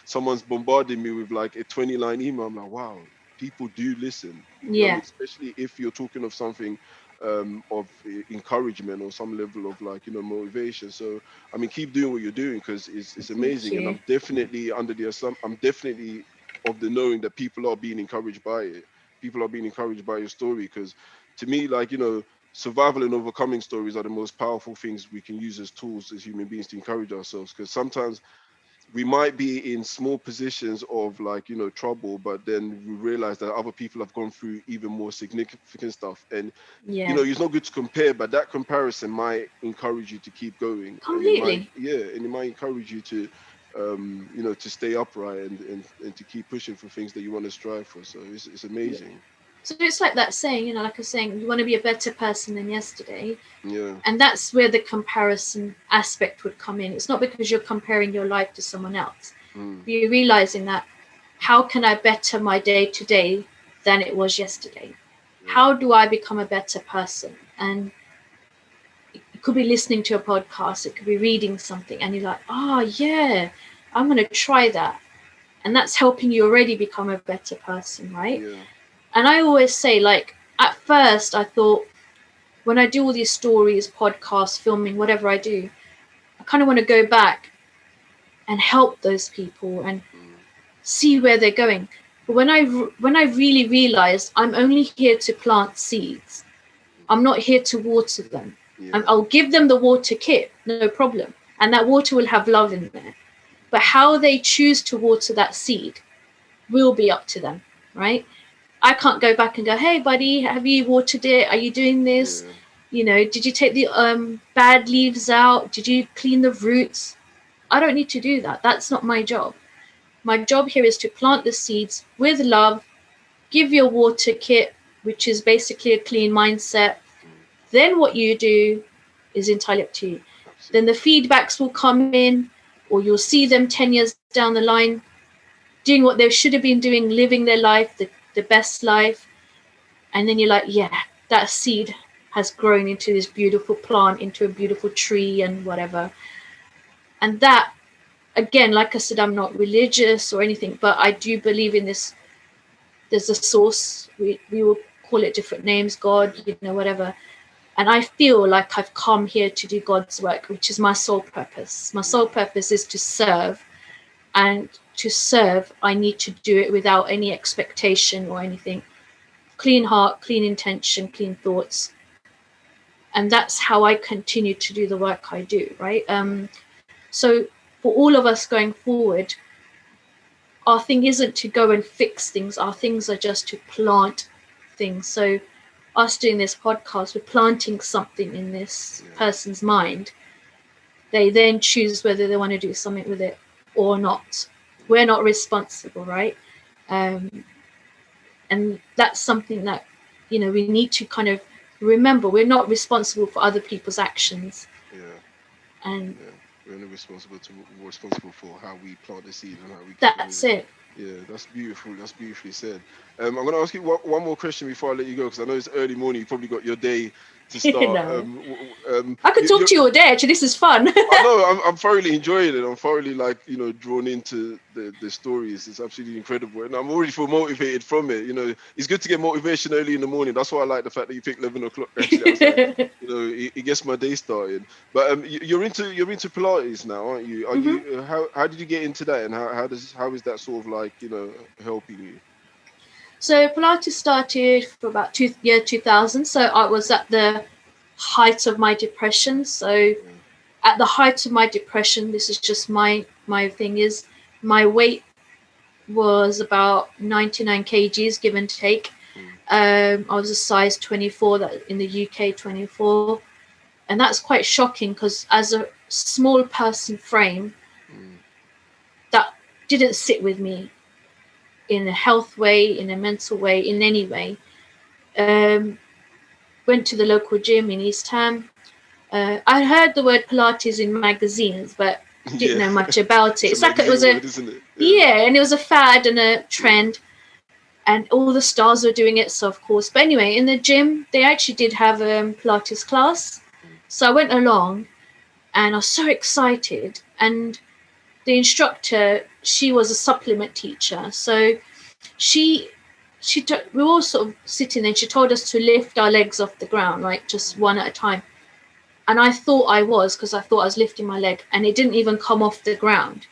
someone's bombarding me with like a 20-line email, I'm like, wow, people do listen. You know what I mean? Yeah. Especially if you're talking of something of encouragement or some level of like motivation. So I mean, keep doing what you're doing because it's Thank amazing, and you. I'm definitely I'm definitely of the knowing that people are being encouraged by it. People are being encouraged by your story because, to me, like survival and overcoming stories are the most powerful things we can use as tools as human beings to encourage ourselves. Because sometimes we might be in small positions of like trouble, but then we realize that other people have gone through even more significant stuff, and Yeah. it's not good to compare, but that comparison might encourage you to keep going, and it might, Completely. yeah, and it might encourage you to, to stay upright and to keep pushing for things that you want to strive for. So it's Yeah. amazing. So it's like that saying, like I was saying, you want to be a better person than yesterday. Yeah, And that's where the comparison aspect would come in. It's not because you're comparing your life to someone else. mm, You're realizing that how can I better my day today than it was yesterday? yeah, How do I become a better person? And it could be listening to a podcast, it could be reading something, and you're like, oh, yeah, I'm going to try that. And that's helping you already become a better person, right? yeah, And I always say, like, at first, I thought when I do all these stories, podcasts, filming, whatever I do, I kind of want to go back and help those people and mm, see where they're going. But when I really realized I'm only here to plant seeds, I'm not here to water them. yeah, I'll give them the water kit, no problem, and that water will have love in there. But how they choose to water that seed will be up to them, right? I can't go back and go, hey, buddy, have you watered it? Are you doing this? yeah, Did you take the bad leaves out? Did you clean the roots? I don't need to do that. That's not my job. My job here is to plant the seeds with love, give your water kit, which is basically a clean mindset. mm, Then what you do is entirely up to you. Then the absolutely, feedbacks will come in, or you'll see them 10 years down the line doing what they should have been doing, living their life, the best life. And then you're like, yeah, that seed has grown into this beautiful plant, into a beautiful tree and whatever. And that, again, like I said, I'm not religious or anything, but I do believe in this. There's a source. We will call it different names, God, whatever. And I feel like I've come here to do God's work, which is my sole purpose. My sole yeah, purpose is to serve. And to serve, I need to do it without any expectation or anything. Clean heart, clean intention, clean thoughts. And that's how I continue to do the work I do, right? yeah, So for all of us going forward, our thing isn't to go and fix things. Our things are just to plant things. So us doing this podcast, we're planting something in this person's mind. They then choose whether they want to do something with it or not. We're not responsible, right? And that's something that, you know, we need to kind of remember. We're not responsible for other people's actions. And we're only responsible for how we plant the seed and how we. That's it. Yeah, that's beautiful. That's beautifully said. I'm going to ask you one more question before I let you go, because I know it's early morning. You probably got your day to start. No. I could talk to you all day. Actually, this is fun. I know. I'm thoroughly enjoying it. I'm thoroughly, like, you know, drawn into the stories. It's absolutely incredible, and I'm already feel motivated from it. You know, it's good to get motivation early in the morning. That's why I like the fact that you picked 11 o'clock. Actually, I was like, you know, it gets my day started. But you're into Pilates now, aren't you? Are you? How did you get into that, and how is that sort of like, you know, helping you? So Pilates started for about 2000. So I was at the height of my depression. So at the height of my depression, this is just my thing, is my weight was about 99 kgs, give and take. I was a size 24, that in the UK 24. And that's quite shocking, because as a small person frame, that didn't sit with me in a health way, in a mental way, in any way. Went to the local gym in East Ham. I heard the word Pilates in magazines, but didn't know much about it. It's like it was word, isn't it? And it was a fad and a trend, and all the stars were doing it. So of course, but anyway, in the gym they actually did have a Pilates class, so I went along, and I was so excited. And the instructor, she was a supplement teacher, so we were all sort of sitting there, and she told us to lift our legs off the ground, like just one at a time. And I thought I was, because I thought I was lifting my leg, and it didn't even come off the ground.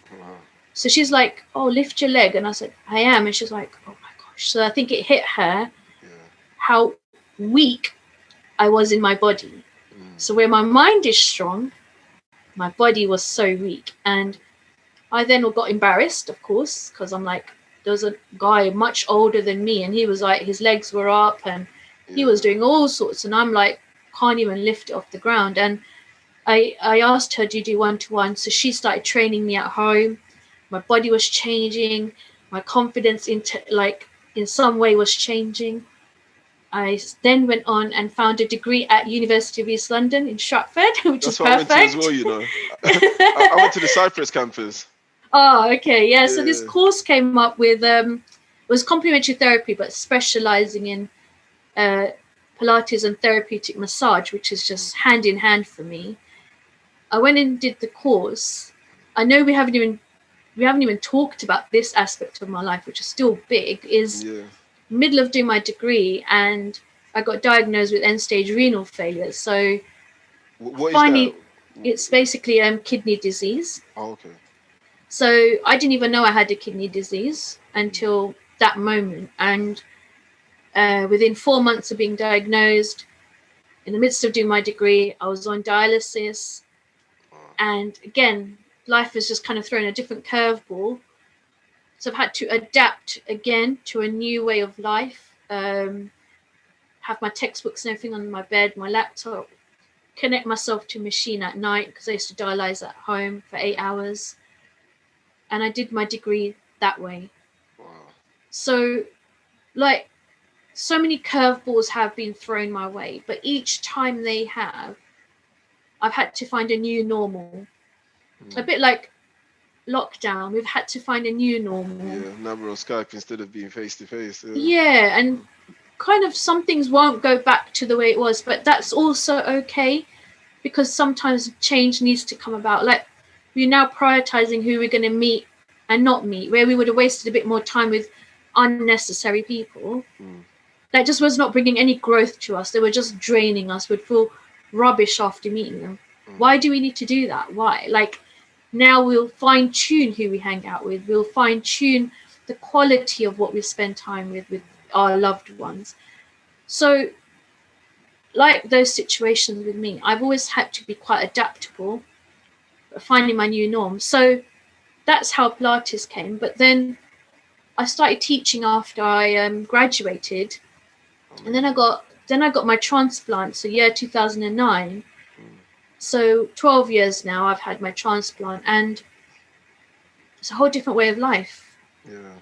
So she's like, "Oh, lift your leg." And I said, "I am." And she's like, "Oh my gosh." So I think it hit her how weak I was in my body. So where my mind is strong, my body was so weak. And I then got embarrassed, of course, because I'm like, there was a guy much older than me, and he was like, his legs were up and he was doing all sorts, and I'm like, can't even lift it off the ground. And I asked her, "Do you do one-to-one?" So she started training me at home. My body was changing, my confidence in some way was changing. I then went on and found a degree at University of East London in Stratford, which is perfect. I went to as well, you know. I went to the Cyprus campus. Oh, okay, yeah. So this course came up with it was complementary therapy, but specializing in Pilates and therapeutic massage, which is just hand in hand for me. I went and did the course. I know we haven't even talked about this aspect of my life, which is still big. Is middle of doing my degree, and I got diagnosed with end-stage renal failure. So what finally, is that? It's basically kidney disease. Oh, okay. So I didn't even know I had a kidney disease until that moment. And within 4 months of being diagnosed, in the midst of doing my degree, I was on dialysis. And again, life has just kind of thrown a different curveball. So I've had to adapt again to a new way of life. Have my textbooks and everything on my bed, my laptop, connect myself to a machine at night, because I used to dialyze at home for 8 hours. And I did my degree that way. Wow. So, like, so many curveballs have been thrown my way, but each time they have, I've had to find a new normal. A bit like lockdown, we've had to find a new normal. Yeah, now we're on Skype instead of being face to face. Yeah, and kind of some things won't go back to the way it was, but that's also okay, because sometimes change needs to come about. Like, we're now prioritizing who we're going to meet and not meet, where we would have wasted a bit more time with unnecessary people. That just was not bringing any growth to us. They were just draining us. We'd feel rubbish after meeting them. Why do we need to do that? Why? Like, now we'll fine tune who we hang out with. We'll fine tune the quality of what we spend time with our loved ones. So, like those situations with me, I've always had to be quite adaptable, finding my new norm. So that's how Pilates came. But then I started teaching after I graduated, and then I got my transplant. So year 2009. So 12 years now I've had my transplant, and it's a whole different way of life. Yeah.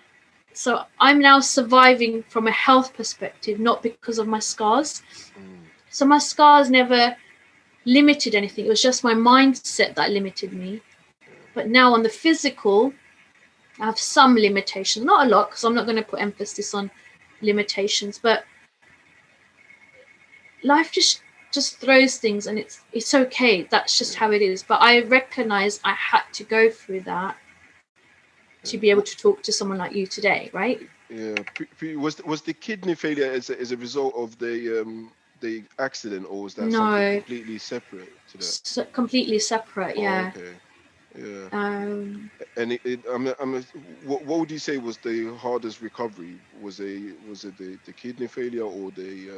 So I'm now surviving from a health perspective, not because of my scars. So my scars never limited anything. It was just my mindset that limited me. But now on the physical, I have some limitations, not a lot, because I'm not going to put emphasis on limitations, but life just throws things, and it's okay. That's just how it is. But I recognize I had to go through that to be able to talk to someone like you today, right? Yeah. Was the kidney failure as a result of the accident, or was that something No, completely separate to that? completely separate. Oh, Yeah. okay. Yeah. Um, And what would you say was the hardest recovery? Was it the kidney failure or the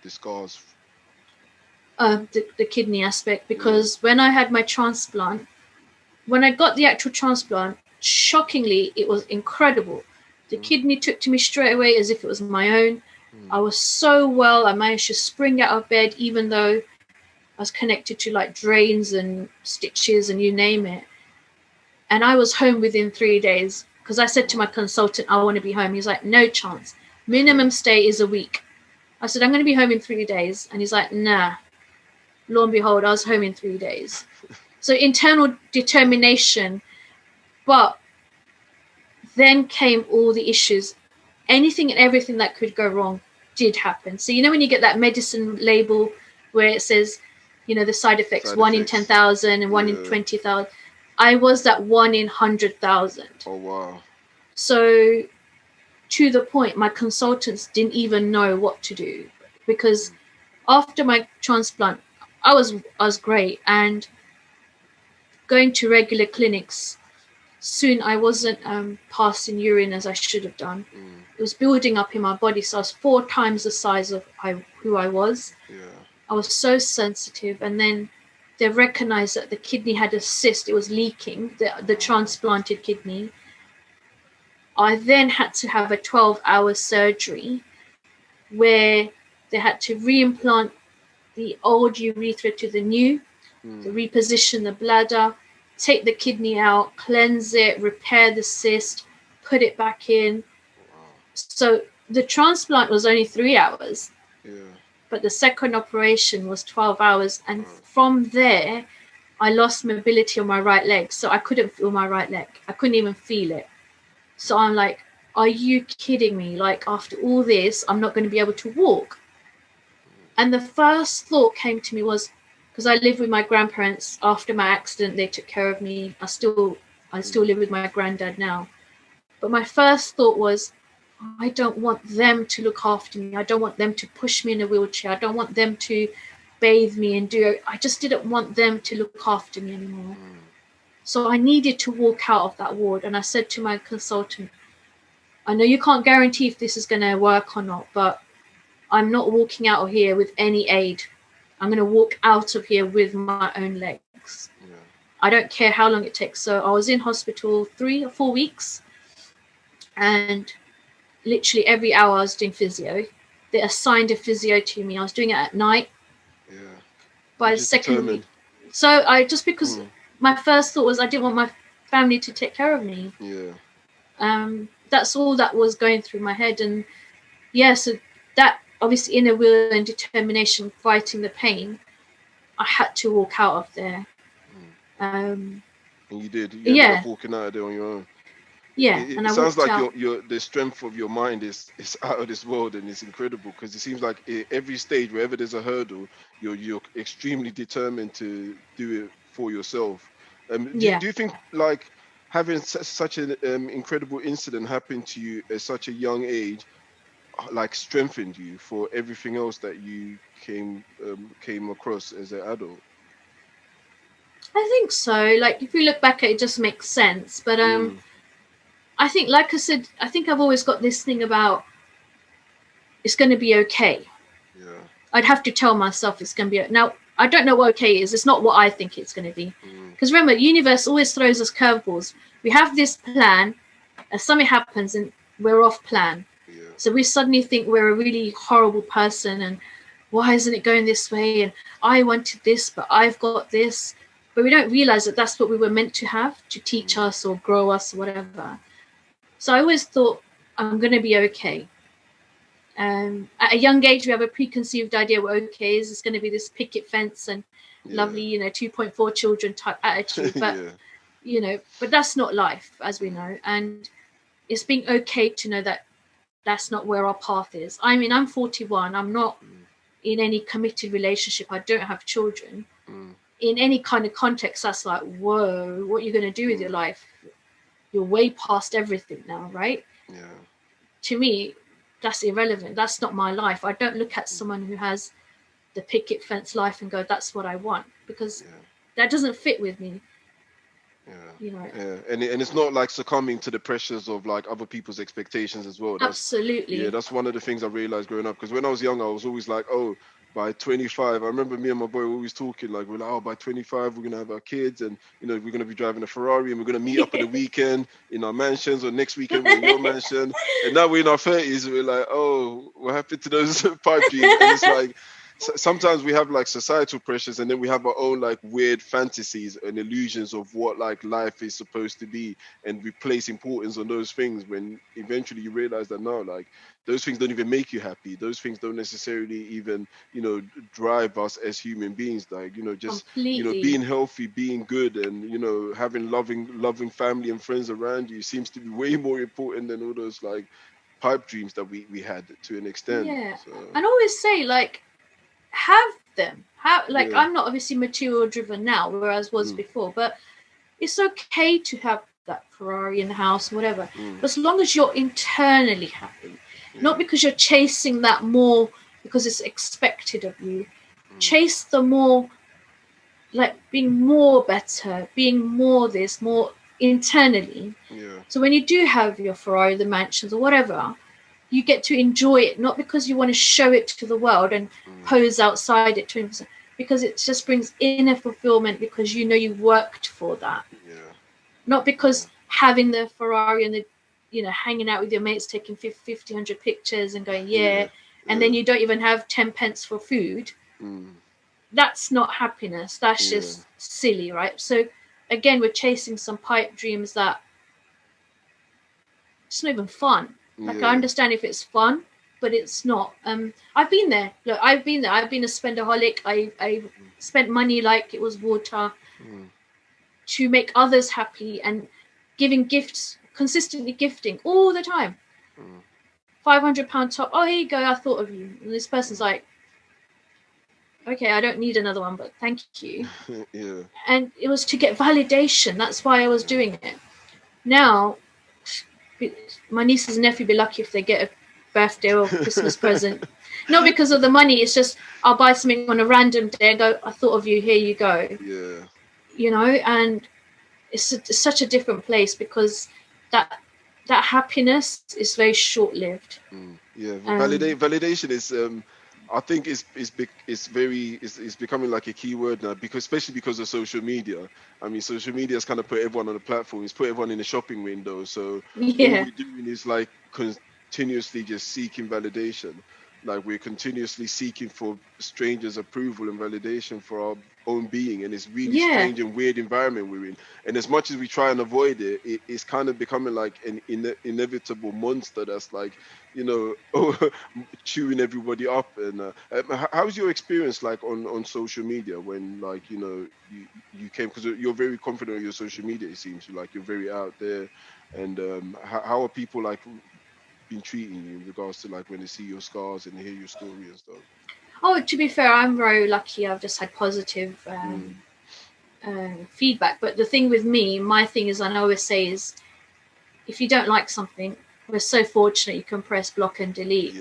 scars? the kidney aspect, because when I had my transplant, when I got the actual transplant, shockingly, it was incredible. The kidney took to me straight away as if it was my own. I was so well. I managed to spring out of bed, even though I was connected to like drains and stitches and you name it. And I was home within 3 days because I said to my consultant, I want to be home. He's like, no chance. Minimum stay is a week. I said, I'm going to be home in 3 days. And he's like, nah. Lo and behold, I was home in 3 days. So internal determination. But then came all the issues. Anything and everything that could go wrong did happen. So, you know, when you get that medicine label where it says, you know, the side effects, 1 in 10,000 and 1 in 20,000. I was that 1 in 100,000. Oh, wow. So to the point, my consultants didn't even know what to do, because after my transplant, I was great, and going to regular clinics. Soon I wasn't passing urine as I should have done. It was building up in my body, so I was 4 times the size of who I was. Yeah. I was so sensitive, and then they recognized that the kidney had a cyst. It was leaking, the transplanted kidney. I then had to have a 12-hour surgery where they had to reimplant the old urethra to the new, to reposition the bladder, take the kidney out, cleanse it, repair the cyst, put it back in. So the transplant was only 3 hours, but the second operation was 12 hours. And from there, I lost mobility on my right leg. So I couldn't feel my right leg. I couldn't even feel it. So I'm like, are you kidding me? Like, after all this, I'm not going to be able to walk. And the first thought came to me was, because I live with my grandparents after my accident, they took care of me. I still live with my granddad now. But my first thought was, I don't want them to look after me. I don't want them to push me in a wheelchair. I don't want them to bathe me and I just didn't want them to look after me anymore. So I needed to walk out of that ward. And I said to my consultant, I know you can't guarantee if this is going to work or not, but I'm not walking out of here with any aid. I'm going to walk out of here with my own legs. Yeah. I don't care how long it takes. So I was in hospital 3 or 4 weeks, and literally every hour I was doing physio. They assigned a physio to me. I was doing it at night. Yeah. By the second week. So because my first thought was I didn't want my family to take care of me. Yeah. That's all that was going through my head. And yeah, so that obviously inner will and determination, fighting the pain, I had to walk out of there. And you did. You ended up walking out of there on your own. Yeah, it sounds like the strength of your mind is out of this world, and it's incredible, because it seems like every stage, wherever there's a hurdle, you're extremely determined to do it for yourself. Do you think, like, having such an incredible incident happen to you at such a young age, like, strengthened you for everything else that you came across as an adult? I think so. Like, if you look back at it, it just makes sense. But I think, like I said, I think I've always got this thing about it's going to be okay. Yeah. I'd have to tell myself it's going to be. Now, I don't know what okay is. It's not what I think it's going to be. Because remember, the universe always throws us curveballs. We have this plan, and something happens and we're off plan. Yeah. So we suddenly think we're a really horrible person, and why isn't it going this way? And I wanted this, but I've got this. But we don't realize that that's what we were meant to have, to teach us or grow us or whatever. So I always thought, I'm going to be okay. At a young age, we have a preconceived idea what okay is. It's going to be this picket fence and lovely, 2.4 children type attitude. But, but that's not life, as we know. And it's being okay to know that that's not where our path is. I mean, I'm 41. I'm not in any committed relationship. I don't have children. In any kind of context, that's like, whoa, what are you going to do with your life? You're way past everything now, right? Yeah. To me, that's irrelevant. That's not my life. I don't look at someone who has the picket fence life and go, that's what I want, because that doesn't fit with me. And it's not like succumbing to the pressures of like other people's expectations as well. Absolutely. That's one of the things I realized growing up, because when I was young I was always like, oh, by 25, I remember me and my boy were always talking like, we're like, oh, by 25 we're gonna have our kids, and we're gonna be driving a Ferrari, and we're gonna meet up at the weekend in our mansions, or next weekend we're in your mansion. And now we're in our 30s, we're like, oh, what happened to those pipe dreams? And it's like, sometimes we have like societal pressures, and then we have our own like weird fantasies and illusions of what like life is supposed to be, and we place importance on those things, when eventually you realize that no, like those things don't even make you happy. Those things don't necessarily even drive us as human beings. Like just Completely. Being healthy, being good, and having loving family and friends around you seems to be way more important than all those like pipe dreams that we had, to an extent. So. And I always say, like, have them. I'm not obviously material driven now, whereas was before, but it's okay to have that Ferrari in the house, whatever. But as long as you're internally happy, not because you're chasing that more because it's expected of you. Chase the more, like being more better, being more this, more internally. So when you do have your Ferrari, the mansions or whatever, you get to enjoy it, not because you want to show it to the world and pose outside it to him, because it just brings inner fulfillment, because you worked for that. Not because having the Ferrari and the hanging out with your mates, taking 50, 100 pictures and going and then you don't even have 10 pence for food. That's not happiness. That's just silly, right? So again, we're chasing some pipe dreams that it's not even fun. Like, I understand if it's fun, but it's not. I've been there. Look, I've been there. I've been a spendaholic. I spent money like it was water to make others happy, and giving gifts, consistently gifting all the time. £500 top. Oh, here you go. I thought of you. And this person's like, okay, I don't need another one, but thank you. And it was to get validation. That's why I was doing it. Now, my nieces and nephew be lucky if they get a birthday or Christmas present. Not because of the money. It's just I'll buy something on a random day and go, I thought of you. Here you go. And it's such a different place, because that happiness is very short-lived. Validation is I think it's becoming like a key word now, especially because of social media. I mean, social media has kind of put everyone on the platform. It's put everyone in the shopping window. So all we're doing is like continuously just seeking validation. Like, we're continuously seeking for strangers' approval and validation for our own being, and it's really strange and weird environment we're in. And as much as we try and avoid it, it's kind of becoming like an inevitable monster that's like, chewing everybody up. And how's your experience like on social media when like you came, because you're very confident on your social media, it seems like you're very out there, and how are people like been treating you in regards to like when they see your scars and they hear your story and stuff? Oh, to be fair, I'm very lucky. I've just had positive feedback. But the thing with me, my thing is, I always say is, if you don't like something, we're so fortunate you can press block and delete.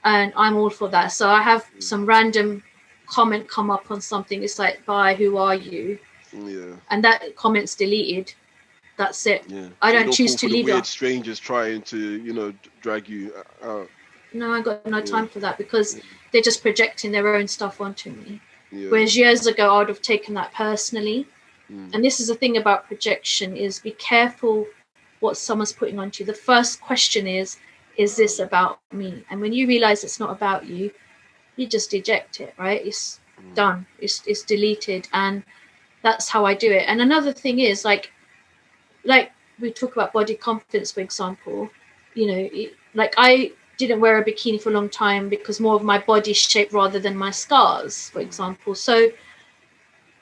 And I'm all for that. So I have some random comment come up on something. It's like, bye, who are you? And that comment's deleted. That's it. I don't choose to leave weird strangers trying to, drag you out. No, I got no time for that, because they're just projecting their own stuff onto me. Whereas years ago, I would have taken that personally. And this is the thing about projection, is be careful what someone's putting onto you, the first question is this about me? And when you realize it's not about you, you just eject it, right? It's done. It's deleted. And that's how I do it. And another thing is like we talk about body confidence, for example, you know, like I didn't wear a bikini for a long time because more of my body shape rather than my scars, for example. So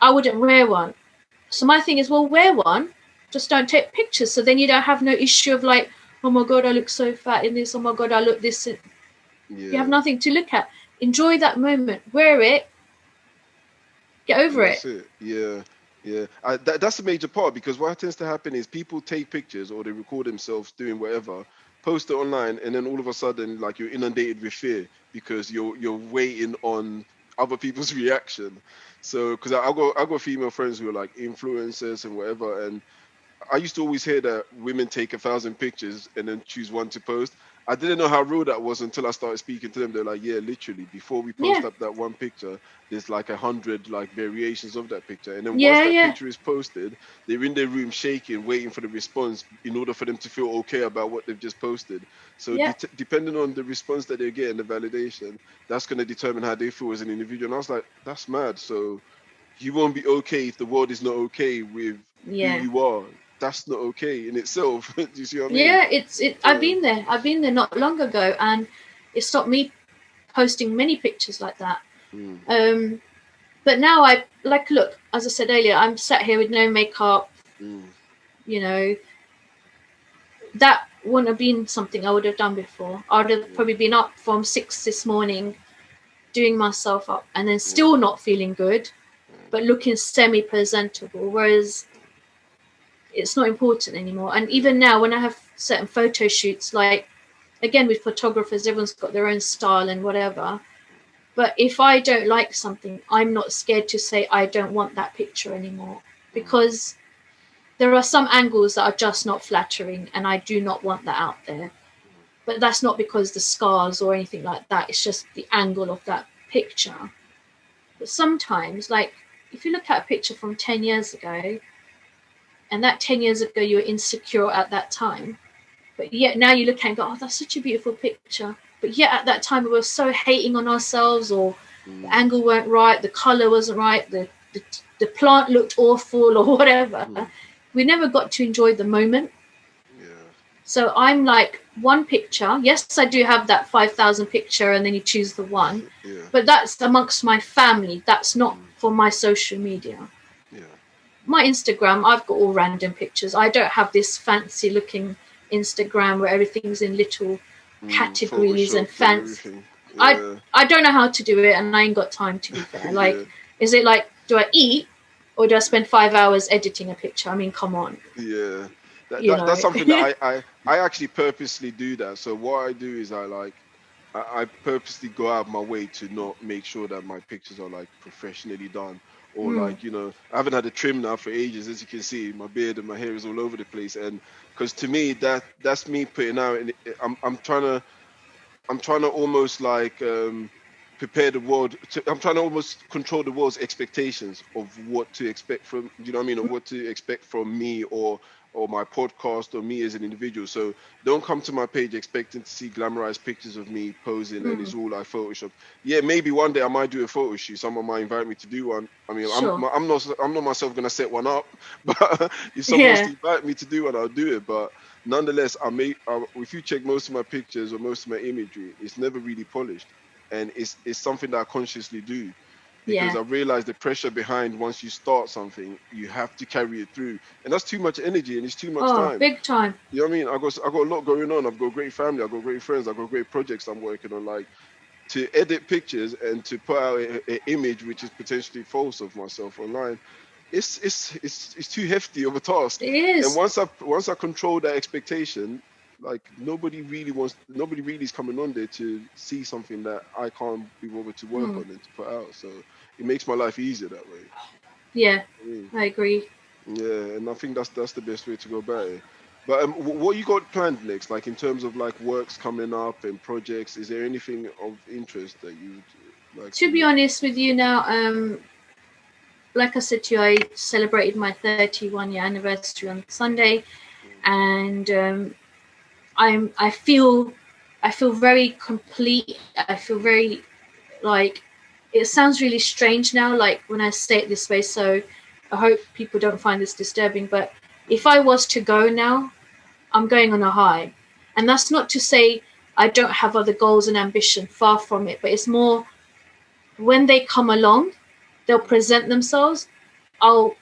I wouldn't wear one. So my thing is, well, wear one, just don't take pictures. So then you don't have no issue of like, oh my God, I look so fat in this. Oh my God, I look this. You have nothing to look at. Enjoy that moment. Wear it. Get over That's it. it. Yeah. Yeah, that's a major part, because what tends to happen is people take pictures or they record themselves doing whatever, post it online, and then all of a sudden, like, you're inundated with fear because you're waiting on other people's reaction. So, because I got female friends who are like influencers and whatever, and I used to always hear that women take 1,000 pictures and then choose one to post. I didn't know how real that was until I started speaking to them. They're like, yeah, literally, before we post Yeah. up that one picture, there's like 100 like variations of that picture. And then once Yeah, that yeah. picture is posted, they're in their room shaking, waiting for the response in order for them to feel okay about what they've just posted. So Yeah. depending on the response that they're getting, the validation, that's going to determine how they feel as an individual. And I was like, that's mad. So you won't be okay if the world is not okay with who Yeah. you are. That's not okay in itself. Do you see what I mean? Yeah, I've So, been there. I've been there not long ago, and it stopped me posting many pictures like that. mm, But now I like, look, as I said earlier, I'm sat here with no makeup, mm, you know, that wouldn't have been something I would have done before. I would have yeah, probably been up from 6 this morning, doing myself up, and then yeah, still not feeling good, but looking semi-presentable. Whereas it's not important anymore. And yeah, even now, when I have certain photo shoots, like again with photographers, everyone's got their own style and whatever. But if I don't like something, I'm not scared to say I don't want that picture anymore, mm, because there are some angles that are just not flattering, and I do not want that out there. But that's not because the scars or anything like that. It's just the angle of that picture. But sometimes, like, if you look at a picture from 10 years ago, and that 10 years ago you were insecure at that time, but yet now you look at it and go, oh, that's such a beautiful picture. But yet at that time we were so hating on ourselves, or the mm, angle weren't right, the color wasn't right, the plant looked awful, or whatever. mm, We never got to enjoy the moment. yeah, So I'm like, one picture. Yes, I do have that 5,000 picture, and then you choose the one. yeah, But that's amongst my family. That's not mm, for my social media. yeah, My Instagram, I've got all random pictures. I don't have this fancy looking Instagram where everything's in little categories and photoshopped and fancy. everything. I Yeah, I don't know how to do it, and I ain't got time, to be fair. yeah, Like, is it like, do I eat, or do I spend 5 hours editing a picture? I mean, come on, yeah. you That's know. something that I actually purposely do that. So what I do is I purposely go out of my way to not make sure that my pictures are like professionally done, or Mm, like, I haven't had a trim now for ages. As you can see, my beard and my hair is all over the place. And because to me, that's me putting out, and I'm trying to almost like prepare the world. I'm trying to almost control the world's expectations of what to expect from, you know what I mean, or what to expect from me, or my podcast, or me as an individual. So don't come to my page expecting to see glamorized pictures of me posing and mm, it's all like Photoshop. Yeah, maybe one day I might do a photo shoot. Someone might invite me to do one. I mean, sure. I'm not myself gonna set one up, but if someone wants to Yeah. invite me to do one, I'll do it. But nonetheless, if you check most of my pictures or most of my imagery, it's never really polished, and it's something that I consciously do, because Yeah. I realize the pressure behind, once you start something, you have to carry it through, and that's too much energy and it's too much Oh, time. big time. You know what I mean? I got a lot going on. I've got a great family. I've got great friends. I've got great projects I'm working on. Like, to edit pictures and to put out an image which is potentially false of myself online, it's too hefty of a task. It And is. once I control that expectation, like, nobody really is coming on there to see something that I can't be bothered to work Mm, on and to put out. So it makes my life easier that way. yeah, I mean, I agree. yeah, and I think that's the best way to go about it. But what you got planned next, like in terms of like works coming up and projects? Is there anything of interest that you would like To be to? honest with you now, like I said to you, I celebrated my 31-year anniversary on Sunday. and I feel very complete. I feel very, like, it sounds really strange now, like when I say it this way, so I hope people don't find this disturbing, but if I was to go now, I'm going on a high. And that's not to say I don't have other goals and ambition, far from it, but it's more when they come along, they'll present themselves, I'll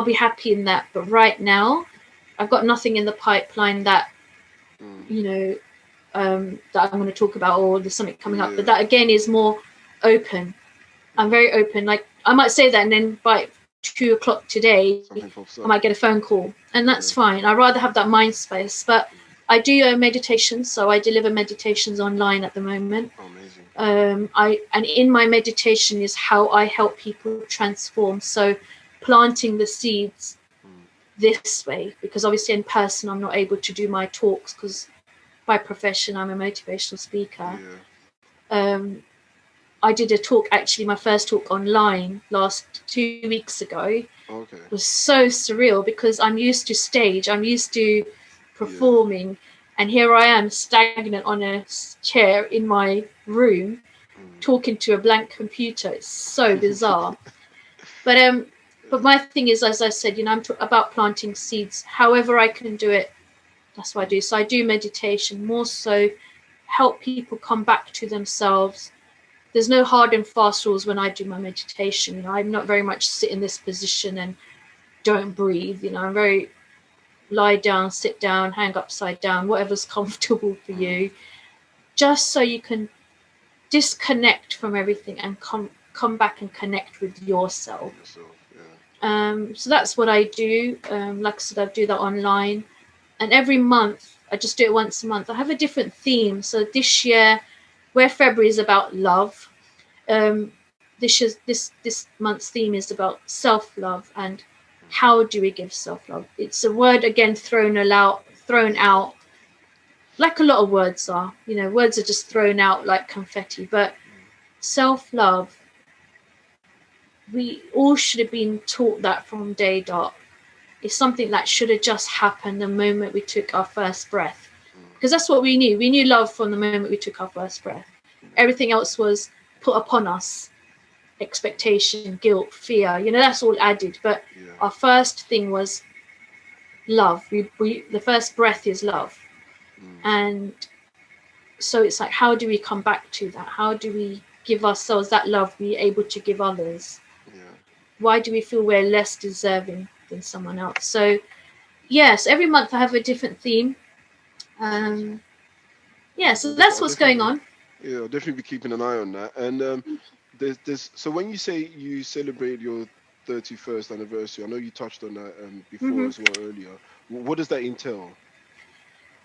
be happy in that. But right now, I've got nothing in the pipeline that, you know, that I'm going to talk about, or there's something coming up. But that again is more open. I'm very open. Like, I might say that, and then by 2 o'clock today, I might get a phone call, and that's fine. I'd rather have that mind space. But I do meditation, so I deliver meditations online at the moment. Amazing. And in my meditation is how I help people transform. So planting the seeds this way, because obviously in person I'm not able to do my talks because by profession I'm a motivational speaker. I did a talk, actually my first talk online last 2 weeks ago. It was so surreal because I'm used to stage, I'm used to performing, and here I am stagnant on a chair in my room talking to a blank computer. It's so bizarre. But my thing is, as I said, you know, I'm about planting seeds. However I can do it, that's what I do. So I do meditation, more so help people come back to themselves. There's no hard and fast rules when I do my meditation. You know, I'm not very much sit in this position and don't breathe. You know, I'm very lie down, sit down, hang upside down, whatever's comfortable for you, just so you can disconnect from everything and come back and connect with yourself. So that's what I do. Like I said, I do that online, and every month I just do it once a month. I have a different theme. So this year, where February is about love, this month's theme is about self-love and how do we give self-love. It's a word again thrown out like a lot of words are. You know, words are just thrown out like confetti, but self-love, we all should have been taught that from day dot. It's something that should have just happened the moment we took our first breath, because that's what we knew. We knew love from the moment we took our first breath. Everything else was put upon us. Expectation, guilt, fear, you know, that's all added. But our first thing was love. The first breath is love. And so it's like, how do we come back to that? How do we give ourselves that love we're able to give others? Why do we feel we're less deserving than someone else? So yes, every month I have a different theme. So that's what's going on. Yeah, I'll definitely be keeping an eye on that. And there's so when you say you celebrate your 31st anniversary, I know you touched on that before as well earlier. What does that entail?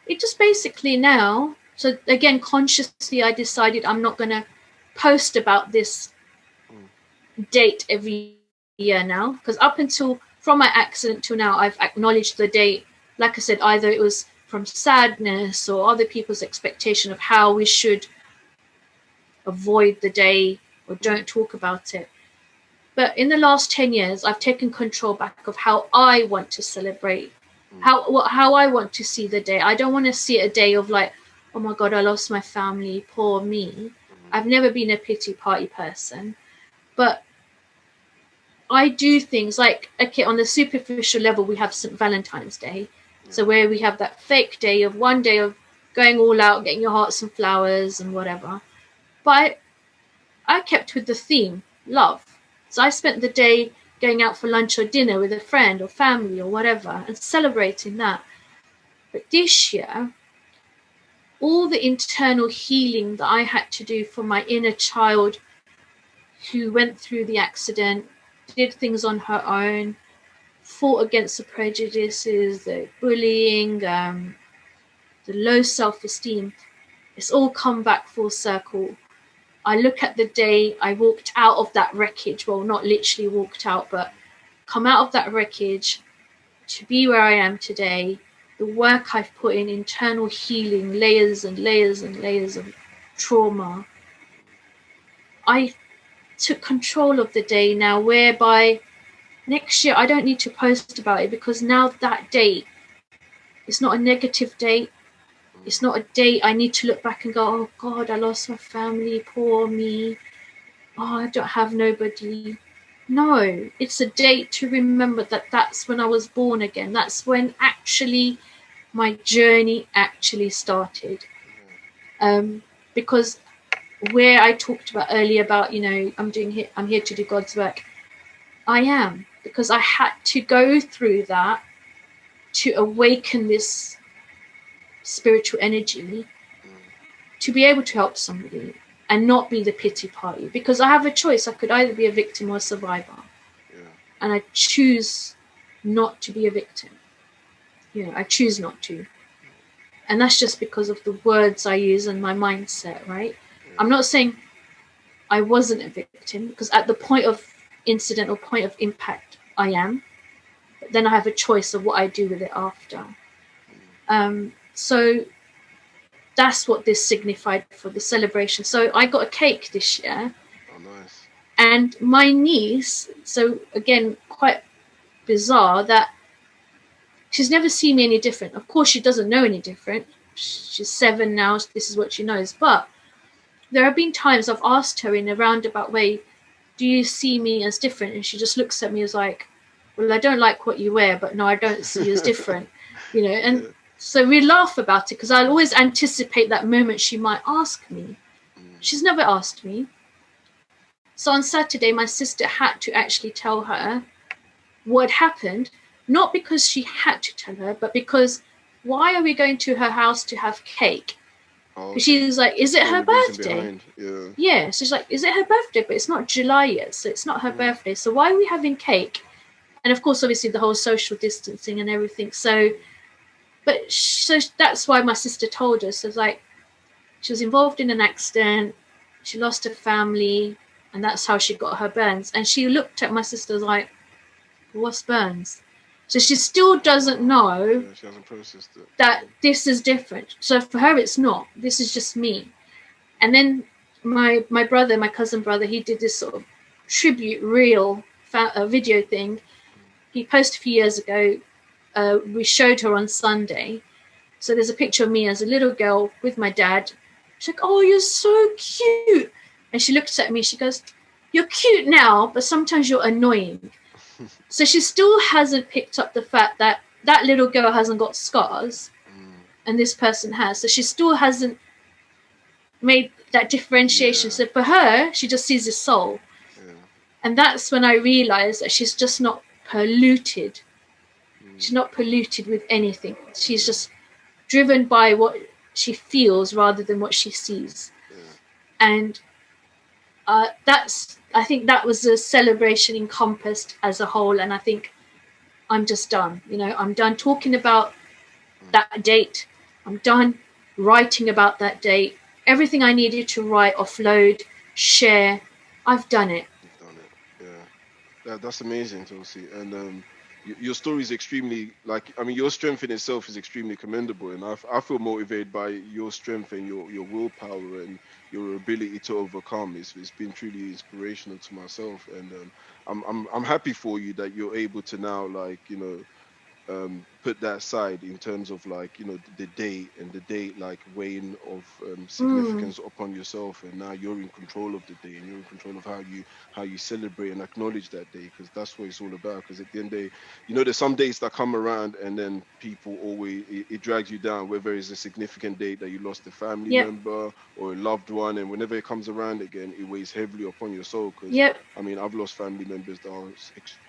It just basically now, so again, consciously I decided I'm not going to post about this date every year now, because up until from my accident till now, I've acknowledged the date. Like I said, either it was from sadness or other people's expectation of how we should avoid the day or don't talk about it. But in the last 10 years, I've taken control back of how I want to celebrate, how I want to see the day. I don't want to see a day of like, oh my God, I lost my family, poor me. I've never been a pity party person. But I do things like, okay, on the superficial level, we have St. Valentine's Day. So where we have that fake day of one day of going all out, getting your heart some flowers and whatever. But I kept with the theme, love. So I spent the day going out for lunch or dinner with a friend or family or whatever and celebrating that. But this year, all the internal healing that I had to do for my inner child who went through the accident, did things on her own, fought against the prejudices, the bullying, the low self-esteem, it's all come back full circle. I look at the day I walked out of that wreckage, well, not literally walked out, but come out of that wreckage to be where I am today, the work I've put in, internal healing, layers and layers and layers of trauma. I took control of the day now, whereby next year I don't need to post about it, because now that date It's not a negative date. It's not a date I need to look back and go, oh God, I lost my family, poor me. Oh, I don't have nobody. No, it's a date to remember that that's when I was born again. That's when actually my journey actually started. Because where I talked about earlier about, I'm here to do God's work. I am, because I had to go through that to awaken this spiritual energy to be able to help somebody and not be the pity party, because I have a choice. I could either be a victim or a survivor. And I choose not to be a victim. I choose not to. And that's just because of the words I use and my mindset, right? I'm not saying I wasn't a victim, because at the point of incident or point of impact, I am. But then I have a choice of what I do with it after. So that's what this signified for the celebration. So I got a cake this year. Oh, nice. And my niece, so again, quite bizarre that she's never seen me any different. Of course, she doesn't know any different. She's 7 now. This is what she knows. But there have been times I've asked her in a roundabout way, do you see me as different? And she just looks at me as like, well, I don't like what you wear, but no, I don't see you as different. And so we laugh about it, because I'll always anticipate that moment she might ask me. She's never asked me. So on Saturday, my sister had to actually tell her what happened, not because she had to tell her, but because why are we going to her house to have cake? Okay. She was like, is it her birthday? Yeah. So she's like, is it her birthday? But it's not July yet, so it's not her birthday. So why are we having cake? And of course, obviously, the whole social distancing and everything. So that's why my sister told us. So like, she was involved in an accident. She lost her family, and that's how she got her burns. And she looked at my sister like, what's burns? So she still doesn't know she hasn't processed it. that this is different. So for her, it's not. This is just me. And then my brother, my cousin brother, he did this sort of tribute reel video thing. He posted a few years ago. We showed her on Sunday. So there's a picture of me as a little girl with my dad. She's like, oh, you're so cute. And she looks at me. She goes, you're cute now, but sometimes you're annoying. So she still hasn't picked up the fact that that little girl hasn't got scars and this person has. So she still hasn't made that differentiation. So for her, she just sees a soul. And that's when I realized that she's just not polluted. She's not polluted with anything. She's just driven by what she feels rather than what she sees. And I think that was a celebration encompassed as a whole. And I think I'm just done. I'm done talking about that date. I'm done writing about that date. Everything I needed to write, offload, share, I've done it. You've done it. Yeah. That's amazing, Tulsi. And your story is extremely, your strength in itself is extremely commendable. And I feel motivated by your strength and your willpower and your ability to overcome. It's been truly inspirational to myself. And I'm happy for you that you're able to now, put that aside in terms of the date weighing of significance upon yourself, and now you're in control of the day and you're in control of how you celebrate and acknowledge that day, because that's what it's all about. Because at the end of the day, there's some dates that come around and then people always it drags you down, whether it's a significant date that you lost a family member or a loved one, and whenever it comes around again, it weighs heavily upon your soul. Because I've lost family members that are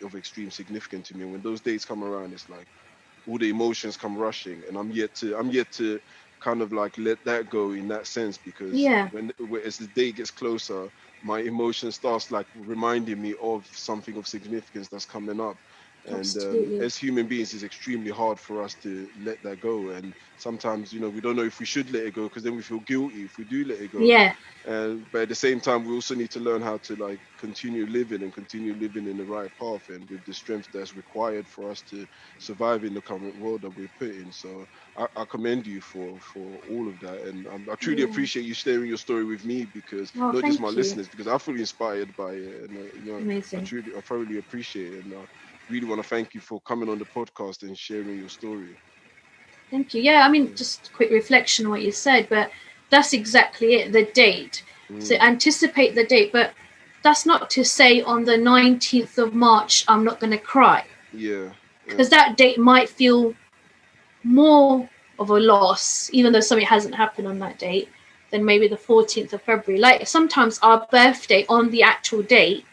of extreme significance to me, and when those dates come around, it's like all the emotions come rushing, and I'm yet to kind of let that go in that sense, because as the day gets closer, my emotion starts reminding me of something of significance that's coming up. And as human beings, it's extremely hard for us to let that go. And sometimes, we don't know if we should let it go, because then we feel guilty if we do let it go. But at the same time, we also need to learn how to continue living in the right path and with the strength that's required for us to survive in the current world that we're put in. So I commend you for all of that, and I truly appreciate you sharing your story with me, because not just my listeners, because I feel inspired by it, and I thoroughly appreciate it, and really want to thank you for coming on the podcast and sharing your story. Thank you. Yeah, I mean, just a quick reflection on what you said, but that's exactly it, the date. So anticipate the date, but that's not to say on the 19th of March, I'm not going to cry. Yeah. Because that date might feel more of a loss, even though something hasn't happened on that date, than maybe the 14th of February. Like sometimes our birthday on the actual date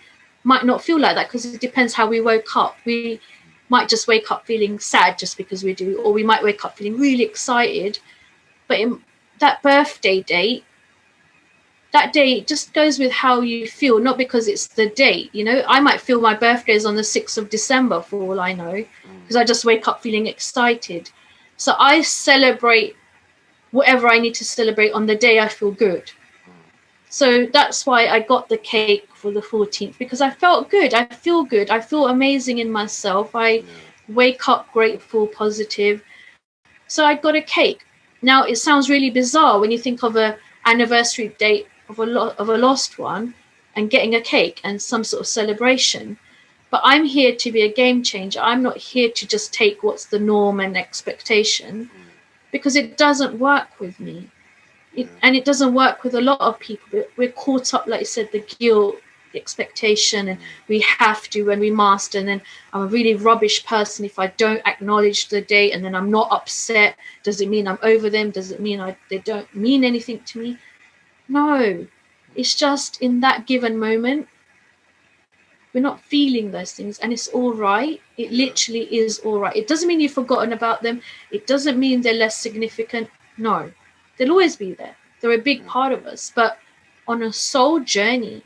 might not feel like that because it depends how we woke up. We might just wake up feeling sad just because we do, or we might wake up feeling really excited. But in that birthday date, that day just goes with how you feel, not because it's the date. You know, I might feel my birthday is on the 6th of December for all I know, because I just wake up feeling excited. So I celebrate whatever I need to celebrate on the day I feel good. So that's why I got the cake for the 14th, because I felt good. I feel good. I feel amazing in myself. I wake up grateful, positive. So I got a cake. Now it sounds really bizarre when you think of a anniversary date of a lost one and getting a cake and some sort of celebration. But I'm here to be a game changer. I'm not here to just take what's the norm and expectation, because it doesn't work with me. And it doesn't work with a lot of people. We're caught up, like you said, the guilt, the expectation, and we have to, and we must, and then I'm a really rubbish person if I don't acknowledge the date, and then I'm not upset. Does it mean I'm over them? Does it mean they don't mean anything to me? No, it's just in that given moment, we're not feeling those things, and it's all right. It literally is all right. It doesn't mean you've forgotten about them. It doesn't mean they're less significant. No, they'll always be there. They're a big part of us. But on a soul journey,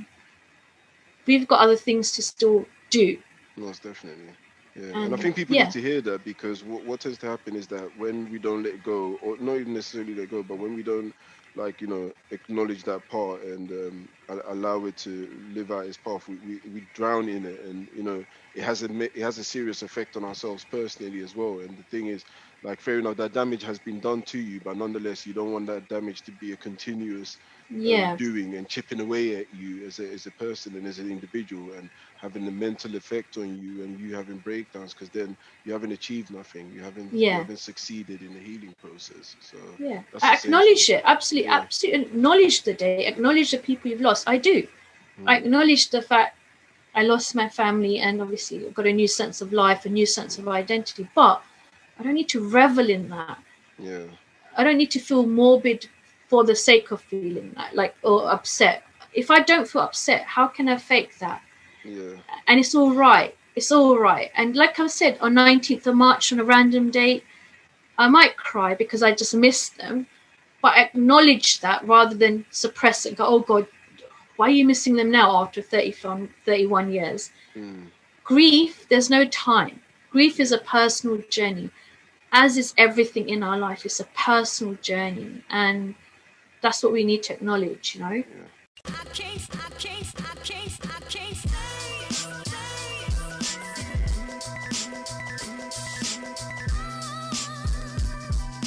we've got other things to still do. Most definitely. Yeah. And I think people need to hear that, because what tends to happen is that when we don't let go, or not even necessarily let go, but when we don't, like, acknowledge that part and allow it to live out its path, we drown in it, and it has a serious effect on ourselves personally as well. And the thing is, like, fair enough, that damage has been done to you, but nonetheless, you don't want that damage to be a continuous doing and chipping away at you as a person and as an individual, and having a mental effect on you, and you having breakdowns, because then you haven't achieved nothing. You haven't succeeded in the healing process. So that's I acknowledge essential. it. Absolutely acknowledge the day, acknowledge the people you've lost. I do. I acknowledge the fact I lost my family, and obviously I've got a new sense of life, a new sense of identity, but I don't need to revel in that. I don't need to feel morbid for the sake of feeling that, like, or upset. If I don't feel upset, how can I fake that? And it's all right. It's all right. And like I said, on 19th of March, on a random date, I might cry because I just missed them, but acknowledge that rather than suppress it and go, oh God, why are you missing them now after 31 years? Grief, there's no time. Grief is a personal journey, as is everything in our life. It's a personal journey, and that's what we need to acknowledge,